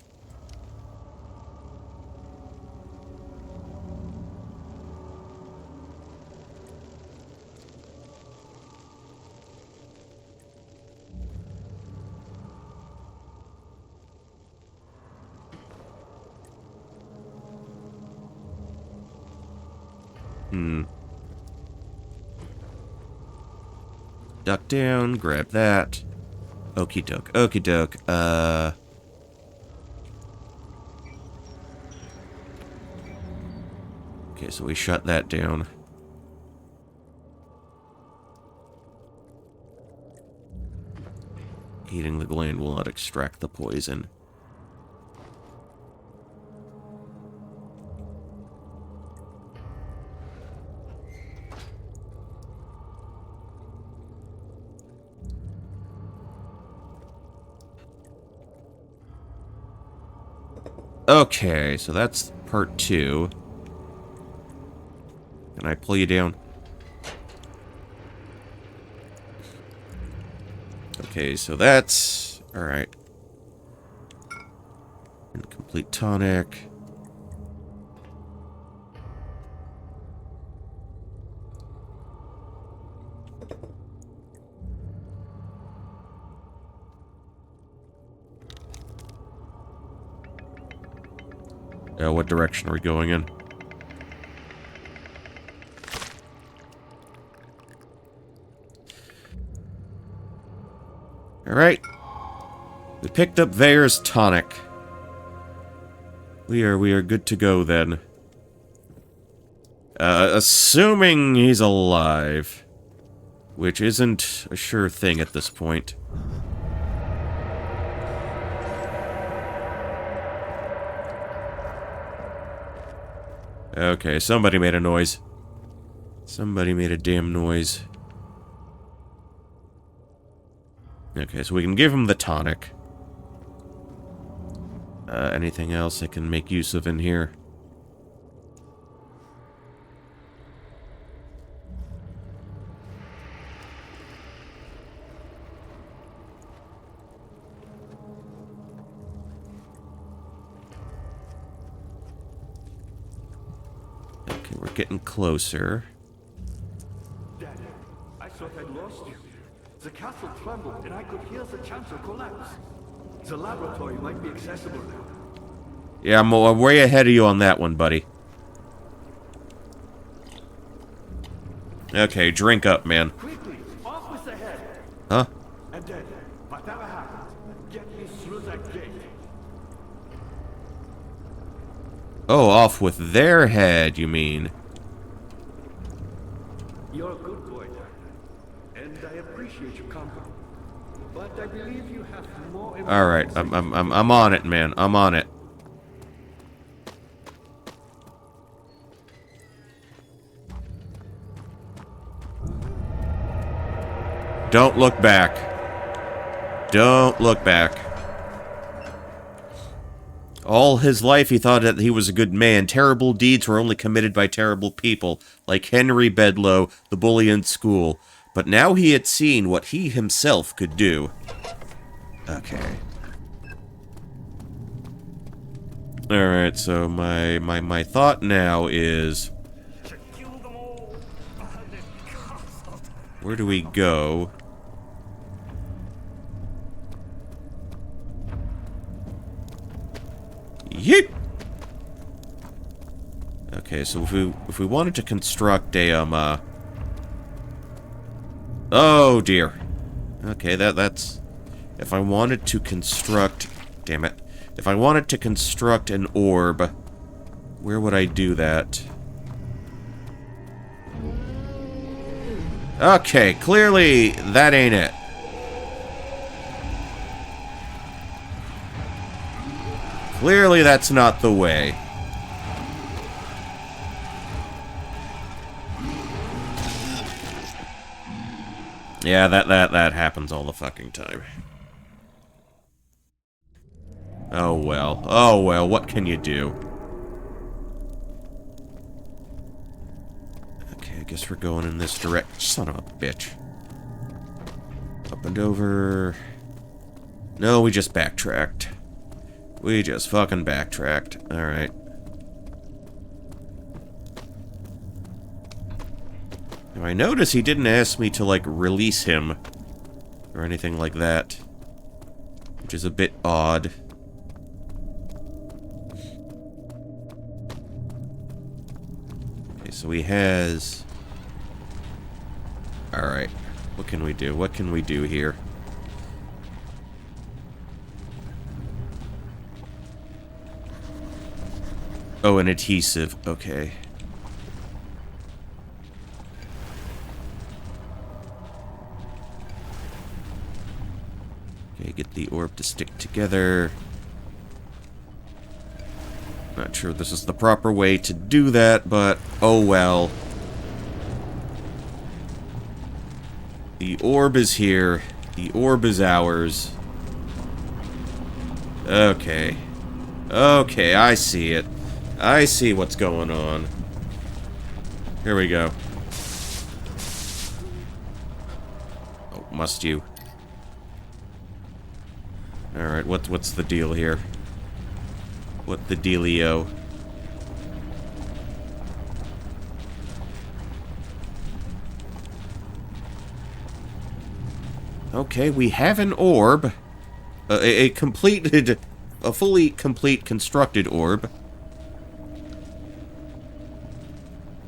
Duck down, grab that. Okie doke, okie doke. Okay, so we shut that down. Heating the gland will not extract the poison. Okay, so that's part 2. Can I pull you down? Okay, so that's... Alright. Incomplete tonic. What direction are we going in? Alright. We picked up Vair's tonic. We are good to go then. Assuming he's alive. Which isn't a sure thing at this point. Okay, somebody made a noise. Somebody made a damn noise. Okay, so we can give him the tonic. Anything else I can make use of in here? Okay, we're getting closer. Dad, I thought I'd lost you. The castle trembled and I could hear the chancel collapse. The laboratory might be accessible now. Yeah, I'm way ahead of you on that one, buddy. Okay, drink up, man. Quickly, off with the head. Huh? And then, whatever happens, get me through that gate. Oh, off with their head, you mean? You're a good boy, Doctor, and I appreciate your comfort. But I believe you have more. All right, I'm on it, man. I'm on it. Don't look back. Don't look back. All his life he thought that he was a good man. Terrible deeds were only committed by terrible people, like Henry Bedloe, the bully in school. But now he had seen what he himself could do. Okay. Alright, so my thought now is... where do we go? Yeep! Okay, so if we wanted to construct a, oh, dear. Okay, that's... if I wanted to construct... damn it. If I wanted to construct an orb, where would I do that? Okay, clearly that ain't it. Clearly that's not the way. Yeah, that happens all the fucking time. Oh well. Oh well, what can you do? Okay, I guess we're going in this direction. Son of a bitch. Up and over. No, we just backtracked. We just fucking backtracked. Alright. Now, I notice he didn't ask me to, like, release him. Or anything like that. Which is a bit odd. Okay, so he has... alright. What can we do? What can we do here? Oh, an adhesive. Okay. Okay, get the orb to stick together. Not sure this is the proper way to do that, but oh well. The orb is here. The orb is ours. Okay. Okay, I see it. I see what's going on. Here we go. Oh, must you? Alright, what's the deal here? What the dealio? Okay, we have an orb. A fully complete constructed orb.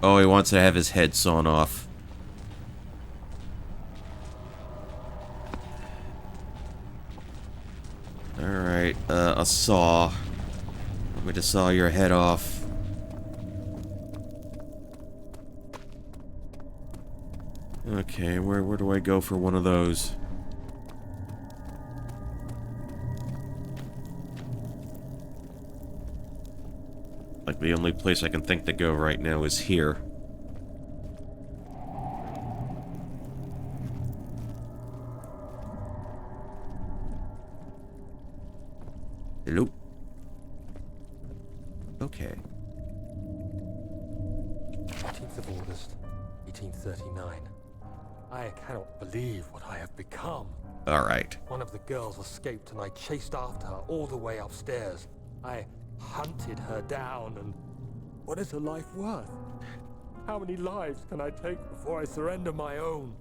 Oh, he wants to have his head sawn off. Alright, a saw. I'm going to saw your head off. Okay, where do I go for one of those? Like, the only place I can think to go right now is here. Hello? Okay. 18th of August, 1839. I cannot believe what I have become. Alright. One of the girls escaped and I chased after her all the way upstairs. I hunted her down, and what is her life worth? How many lives can I take before I surrender my own?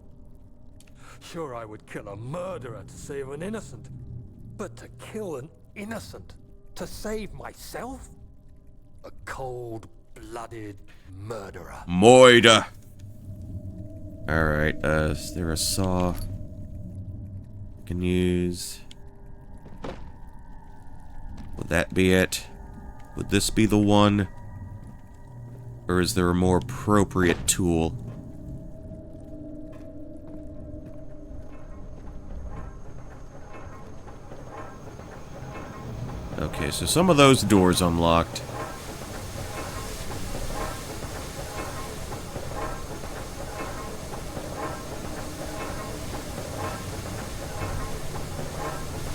Sure, I would kill a murderer to save an innocent, but to kill an innocent to save myself? A cold-blooded murderer. Moida. Alright, is there a saw I can use? Would that be it? Would this be the one? Or is there a more appropriate tool? Okay, so some of those doors unlocked.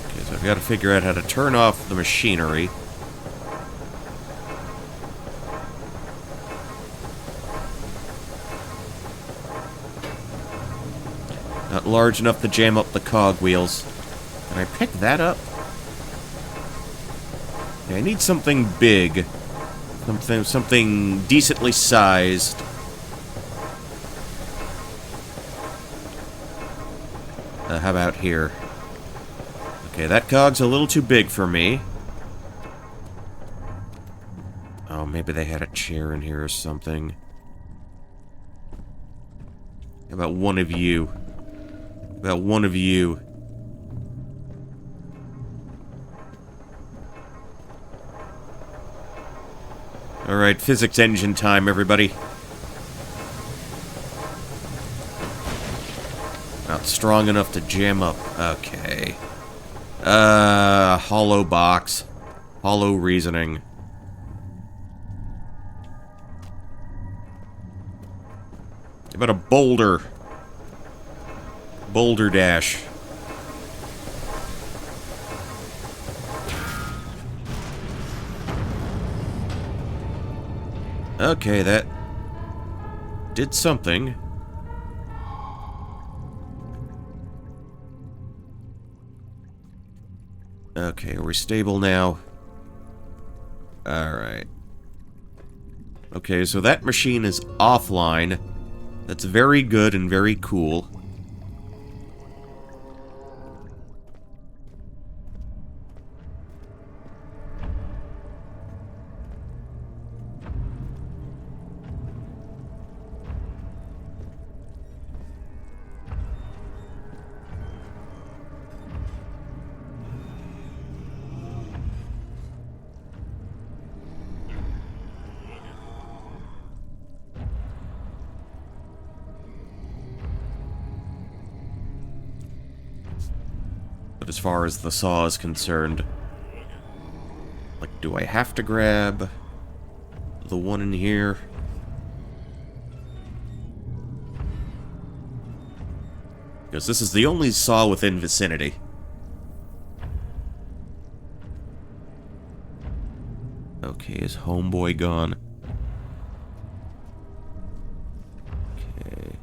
Okay, so I've got to figure out how to turn off the machinery. Not large enough to jam up the cogwheels. Can I pick that up? Yeah, I need something big. Something decently sized. How about here? Okay, that cog's a little too big for me. Oh, maybe they had a chair in here or something. How about one of you? About one of you. Alright, physics engine time, everybody. Not strong enough to jam up. Okay. Hollow box. Hollow reasoning. How about a boulder? Boulder dash. Okay, that did something. Okay, are we stable now? Alright. Okay, so that machine is offline. That's very good and very cool. But as far as the saw is concerned, like, do I have to grab the one in here? Because this is the only saw within vicinity. Okay, is homeboy gone? Okay.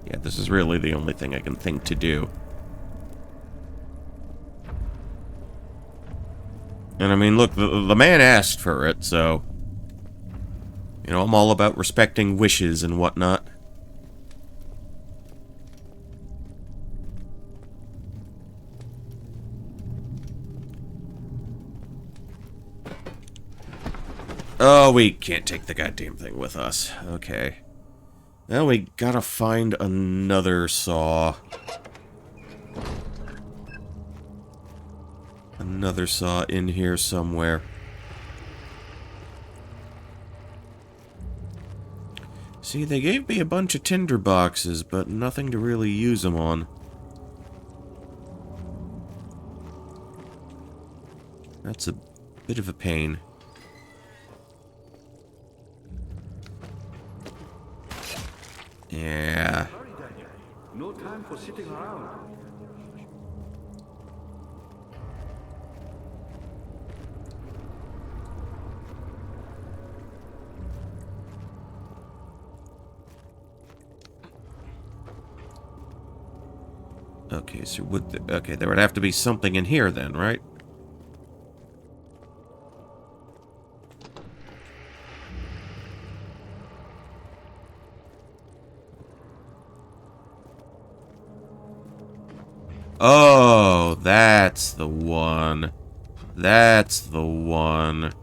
Yeah, this is really the only thing I can think to do. And I mean, look, the man asked for it, so... You know, I'm all about respecting wishes and whatnot. Oh, we can't take the goddamn thing with us. Okay. Now we gotta find another saw. Another saw in here somewhere. See, they gave me a bunch of tinder boxes, but nothing to really use them on. That's a bit of a pain. Yeah. Hurry, Daniel. No time for sitting around. Okay, so okay, there would have to be something in here then, right? Oh, that's the one. That's the one.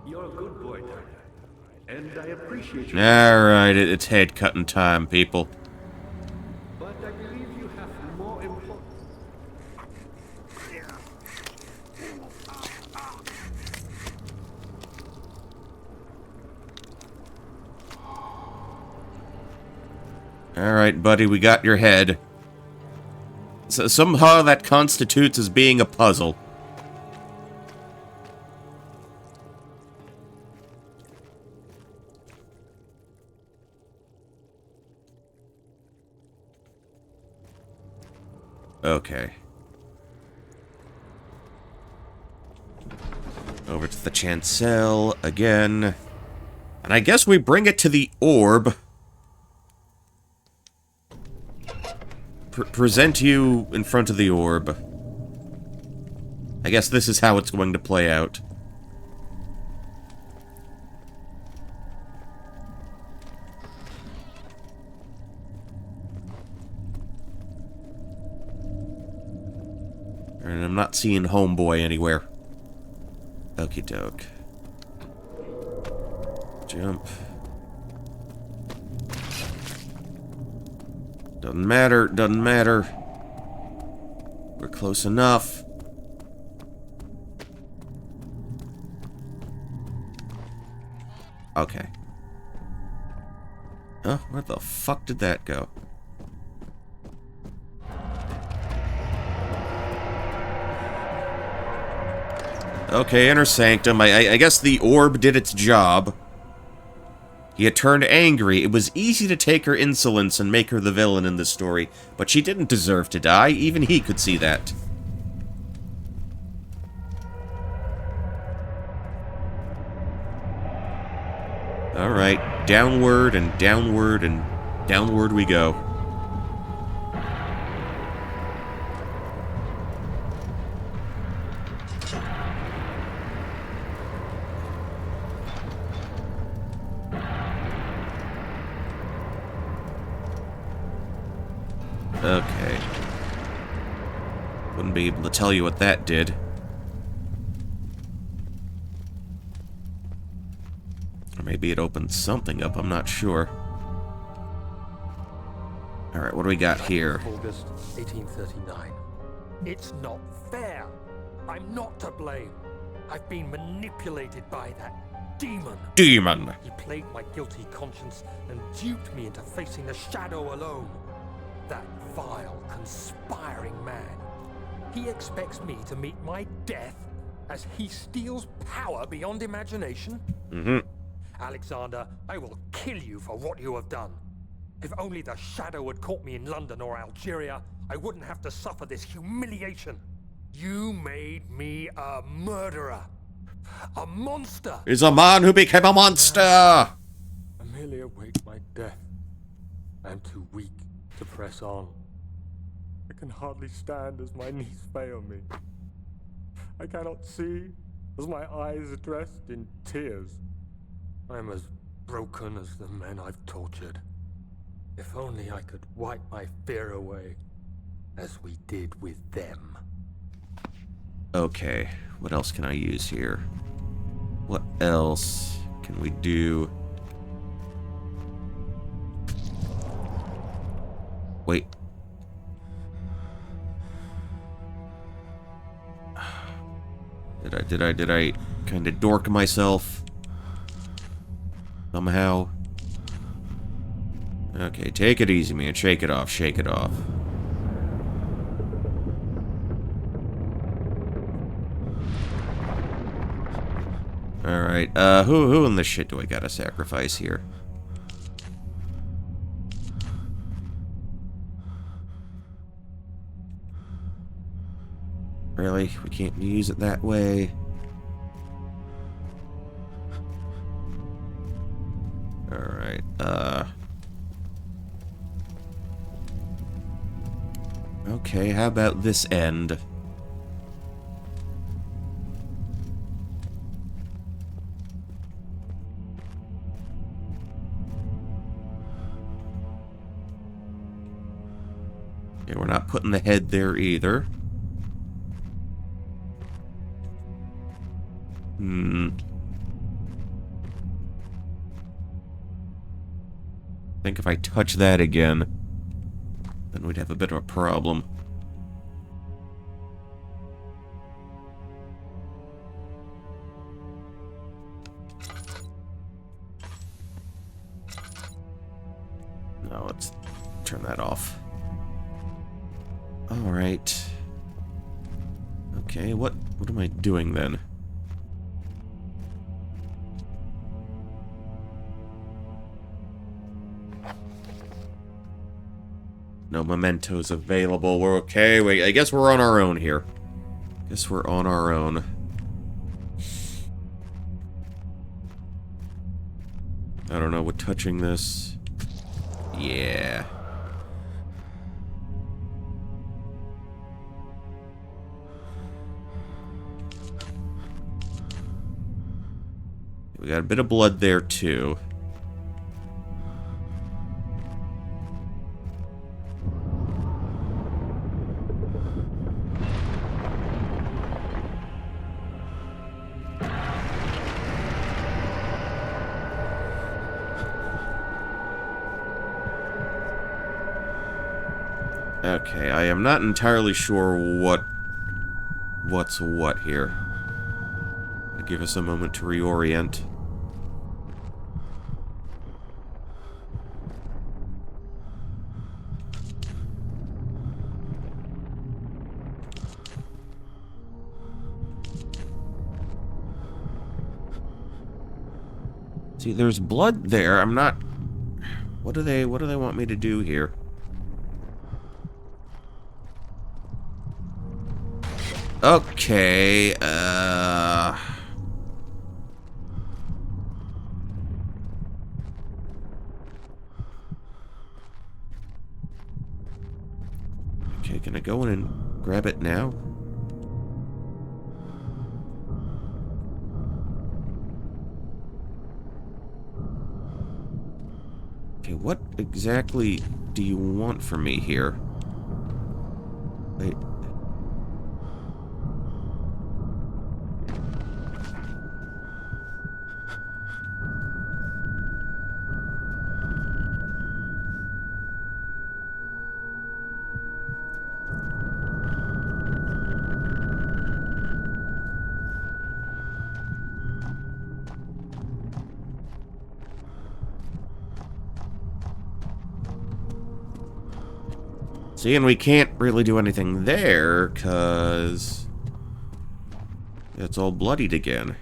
You're a good boy, Tyler, and I appreciate you. Alright, it's head cutting time, people. But I believe you have more important. Alright, buddy, we got your head. So somehow that constitutes as being a puzzle. Okay. Over to the chancel again. And I guess we bring it to the orb. Present you in front of the orb. I guess this is how it's going to play out. And I'm not seeing Homeboy anywhere. Okie doke. Jump. Doesn't matter, doesn't matter. We're close enough. Okay. Huh? Where the fuck did that go? Okay, Inner Sanctum. I guess the orb did its job. He had turned angry. It was easy to take her insolence and make her the villain in this story, but she didn't deserve to die. Even he could see that. Alright, downward and downward and downward we go. Okay. Wouldn't be able to tell you what that did. Or maybe it opened something up, I'm not sure. Alright, what do we got here? August 1839. It's not fair. I'm not to blame. I've been manipulated by that demon. Demon! He played my guilty conscience and duped me into facing the shadow alone. That vile, conspiring man. He expects me to meet my death as he steals power beyond imagination? Mm-hmm. Alexander, I will kill you for what you have done. If only the shadow had caught me in London or Algeria, I wouldn't have to suffer this humiliation. You made me a murderer. A monster. He's a man who became a monster! I merely await my death. I am too weak to press on. I can hardly stand as my knees fail me. I cannot see as my eyes are dressed in tears. I am as broken as the men I've tortured. If only I could wipe my fear away, as we did with them. Okay, what else can I use here? What else can we do? Wait. Did I kind of dork myself? Somehow? Okay, take it easy, man. Shake it off, shake it off. Alright, who in the shit do I gotta sacrifice here? Really? We can't use it that way? Alright, okay, how about this end? Okay, we're not putting the head there either. I think if I touch that again, then we'd have a bit of a problem. No, let's turn that off. Alright. Okay, what am I doing then? No mementos available. We're okay. Wait, I guess we're on our own here. Guess we're on our own. I don't know what touching this. Yeah. We got a bit of blood there too. Okay, I am not entirely sure what's what here. Give us a moment to reorient. See, there's blood there. I'm not... What do they want me to do here? Okay, Okay, can I go in and grab it now? Okay, what exactly do you want from me here? Wait. See, and we can't really do anything there, because it's all bloodied again.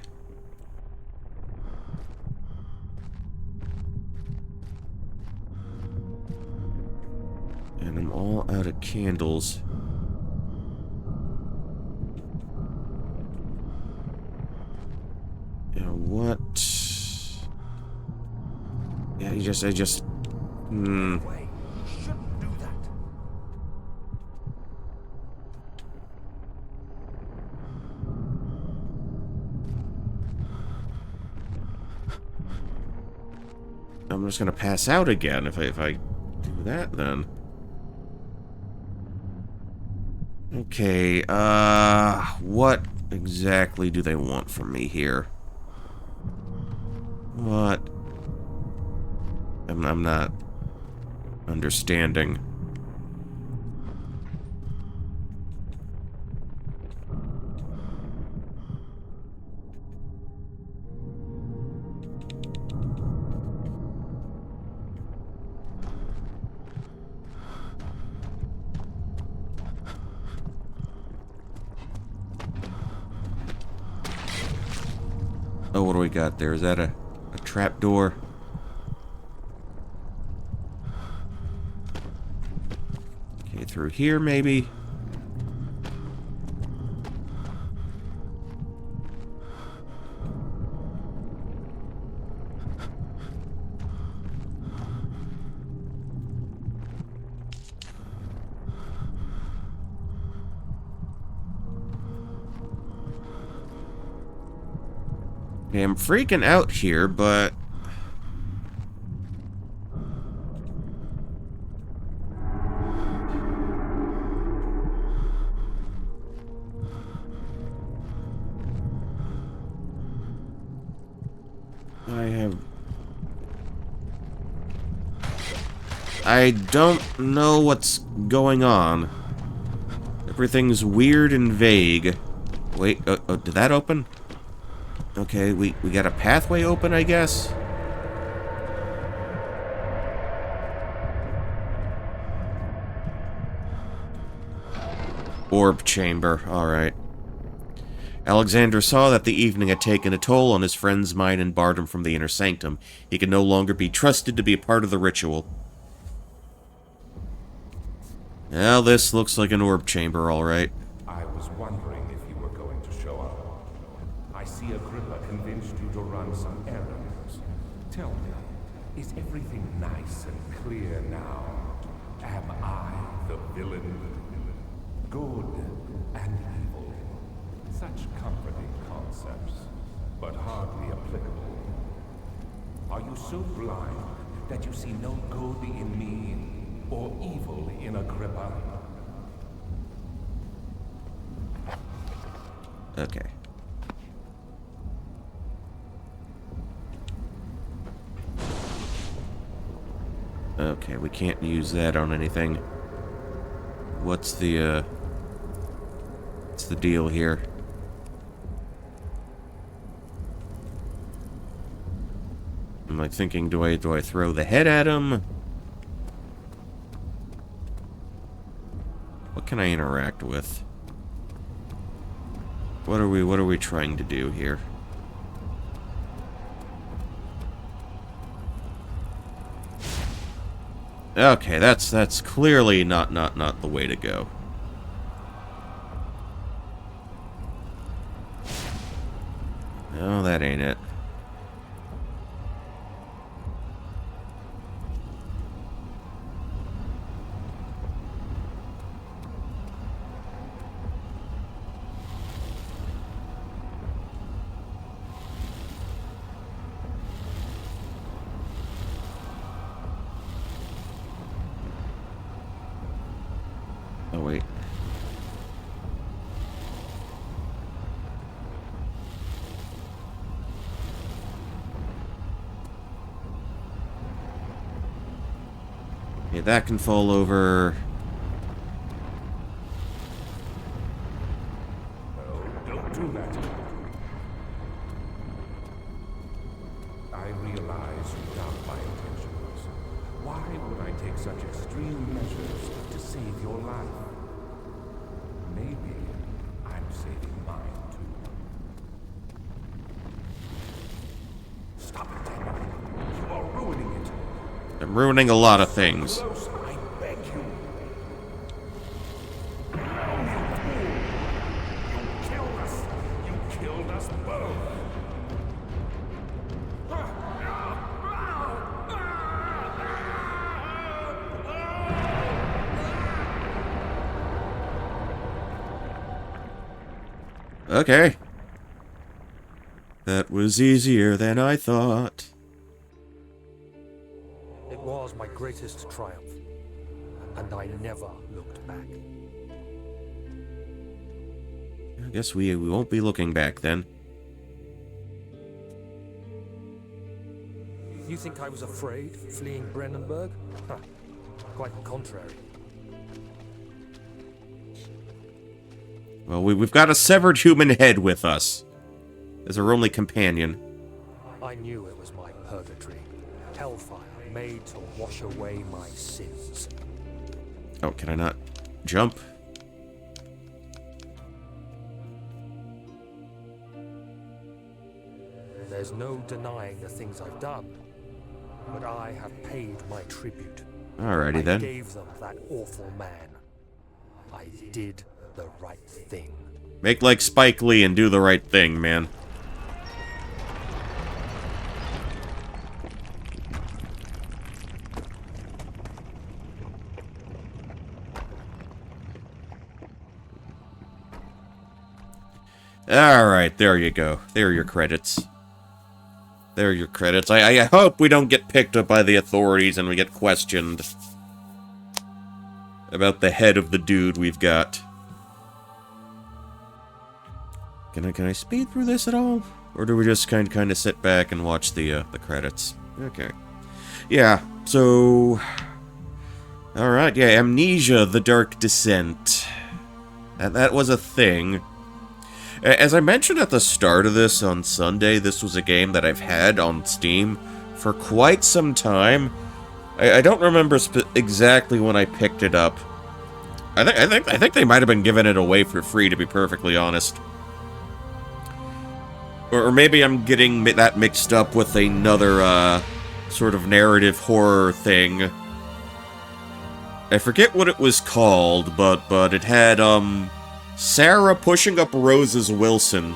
And I'm all out of candles. Yeah, what? Yeah, I just... Way. You shouldn't do that. I'm just gonna pass out again if I do that then. Okay, what exactly do they want from me here? What? I'm not understanding. Oh, what do we got there? Is that a trap door? Okay, through here maybe? Okay, I'm freaking out here, but... I don't know what's going on. Everything's weird and vague. Wait, oh, did that open? Okay, we got a pathway open, I guess? Orb chamber, alright. Alexander saw that the evening had taken a toll on his friend's mind and barred him from the inner sanctum. He could no longer be trusted to be a part of the ritual. Well, this looks like an orb chamber, alright. I was wondering if you were going to show up. I see Agrippa convinced you to run some errands. Tell me, is everything nice and clear now? Am I the villain? Good and evil. Such comforting concepts, but hardly applicable. Are you so blind that you see no good in me or evil in Agrippa? Okay. Okay, we can't use that on anything. What's the deal here? I'm like thinking, do I throw the head at him? What can I interact with? What are we trying to do here? Okay, that's clearly not the way to go. No, that ain't it. Oh, wait. Okay, that can fall over. Don't do that. I realize you doubt my intentions. Why would I take such extreme measures to save your life? Maybe I'm saving mine too. Stop it, Daniel. You are ruining it. I'm ruining a lot of things. Close, I beg you. You killed us. You killed us both. Okay. That was easier than I thought. It was my greatest triumph, and I never looked back. I guess we won't be looking back then. You think I was afraid fleeing Brennenburg? Huh. Quite the contrary. Well, we've got a severed human head with us as our only companion. I knew it was my purgatory. Hellfire made to wash away my sins. Oh, can I not jump? There's no denying the things I've done, but I have paid my tribute. Alrighty I then. gave them that awful man. I did the right thing. Make like Spike Lee and do the right thing, man. Alright, there you go. There are your credits. There are your credits. I hope we don't get picked up by the authorities and we get questioned about the head of the dude we've got. Can I speed through this at all? Or do we just kind of sit back and watch the credits? Okay. Yeah, so... Alright, yeah, Amnesia, The Dark Descent. That was a thing. As I mentioned at the start of this on Sunday, this was a game that I've had on Steam for quite some time. I don't remember exactly when I picked it up. I think they might have been giving it away for free, to be perfectly honest. Or maybe I'm getting that mixed up with another, sort of narrative horror thing. I forget what it was called, but it had, Sarah Pushing Up Roses Wilson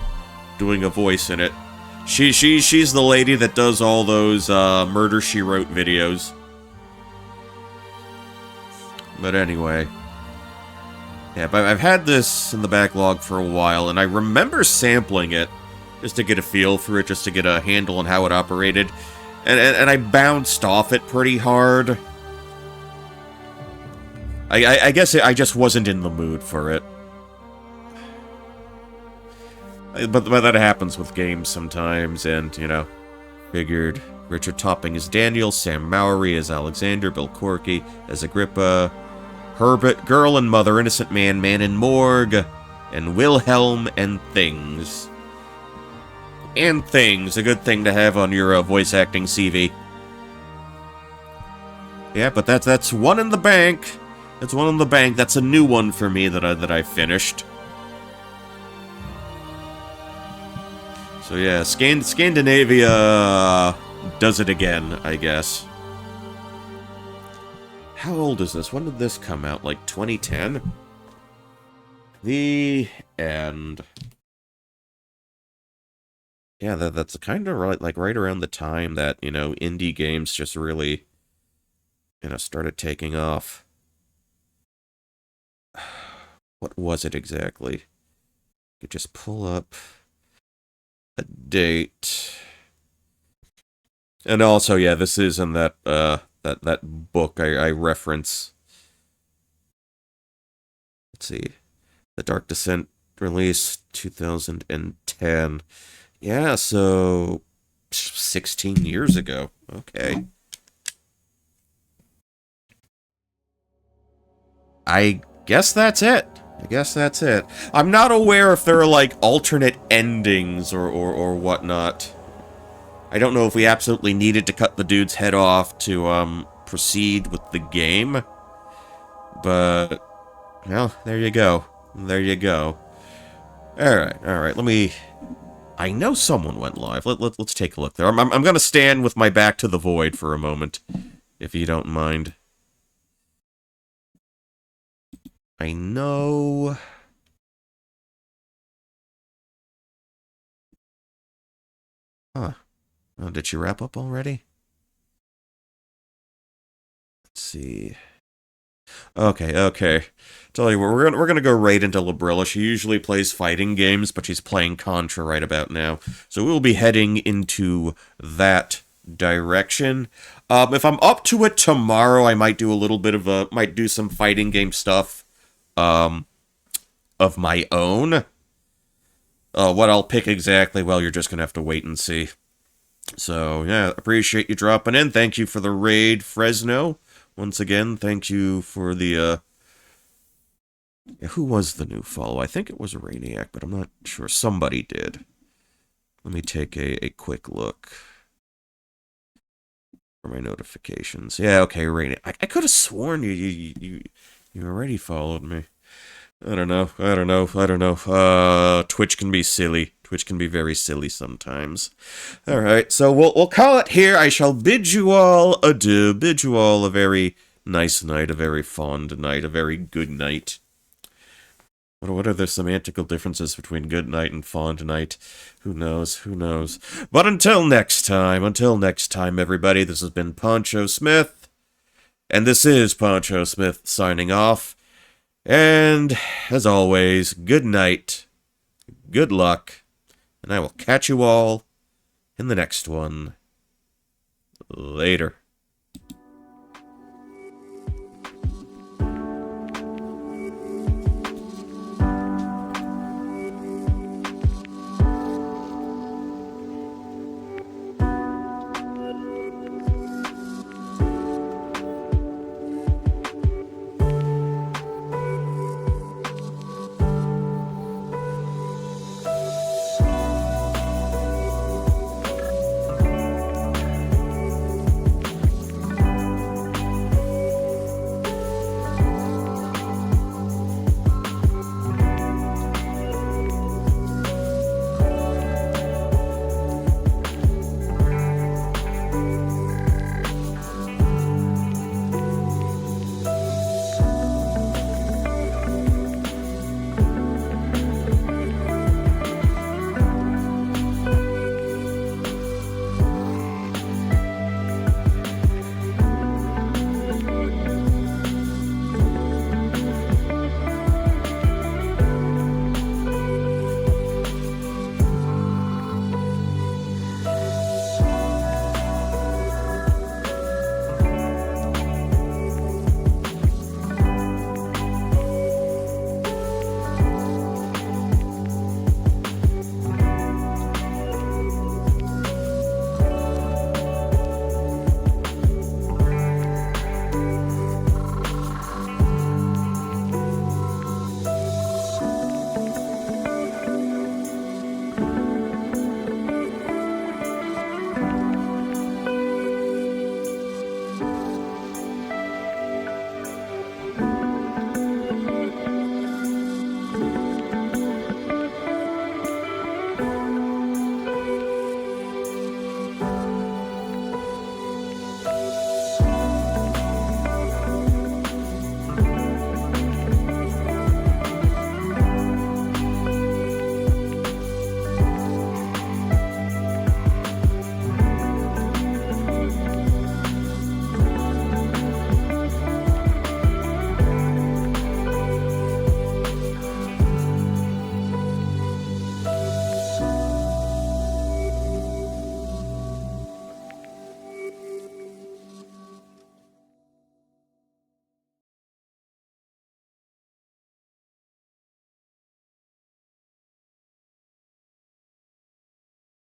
doing a voice in it. She's the lady that does all those, Murder, She Wrote videos. But anyway. Yeah, but I've had this in the backlog for a while, and I remember sampling it, just to get a feel for it, just to get a handle on how it operated. And I bounced off it pretty hard. I guess I just wasn't in the mood for it. But that happens with games sometimes, and, you know, figured Richard Topping as Daniel, Sam Mowry as Alexander, Bill Corky as Agrippa, Herbert, Girl and Mother, Innocent Man, Man and Morgue, and Wilhelm and Things. And Things, a good thing to have on your voice acting CV. Yeah, but that's one in the bank. That's one in the bank. That's a new one for me that I finished. So yeah, Scandinavia does it again, I guess. How old is this? When did this come out? Like 2010? The end. Yeah, that's kind of right around the time that, you know, indie games just really, you know, started taking off. What was it exactly? You could just pull up a date. And also, yeah, this is in that that book I reference. Let's see. The Dark Descent release 2010. Yeah, so 16 years ago. Okay. I guess that's it. I'm not aware if there are, like, alternate endings or whatnot. I don't know if we absolutely needed to cut the dude's head off to, proceed with the game. But, well, there you go. Alright, let me... I know someone went live. Let's take a look there. I'm gonna stand with my back to the void for a moment, if you don't mind. I know... Huh. Oh, did she wrap up already? Let's see. Okay. Tell you what, we're gonna go right into Librilla. She usually plays fighting games, but she's playing Contra right about now. So we'll be heading into that direction. If I'm up to it tomorrow, I might do a little bit of might do some fighting game stuff, of my own. What I'll pick exactly, well, you're just gonna have to wait and see. So, yeah, appreciate you dropping in. Thank you for the raid, Fresno. Once again, thank you for the, who was the new follow? I think it was Rainiac, but I'm not sure. Somebody did. Let me take a quick look for my notifications. Yeah, okay, Rainiac. I could have sworn you already followed me. I don't know. Twitch can be silly. Twitch can be very silly sometimes. Alright, so we'll call it here. I shall bid you all adieu. Bid you all a very nice night, a very fond night, a very good night. What are the semantical differences between good night and fond night? Who knows? But until next time, everybody, this has been Poncho Smith. And this is Poncho Smith signing off. And, as always, good night, good luck, and I will catch you all in the next one. Later.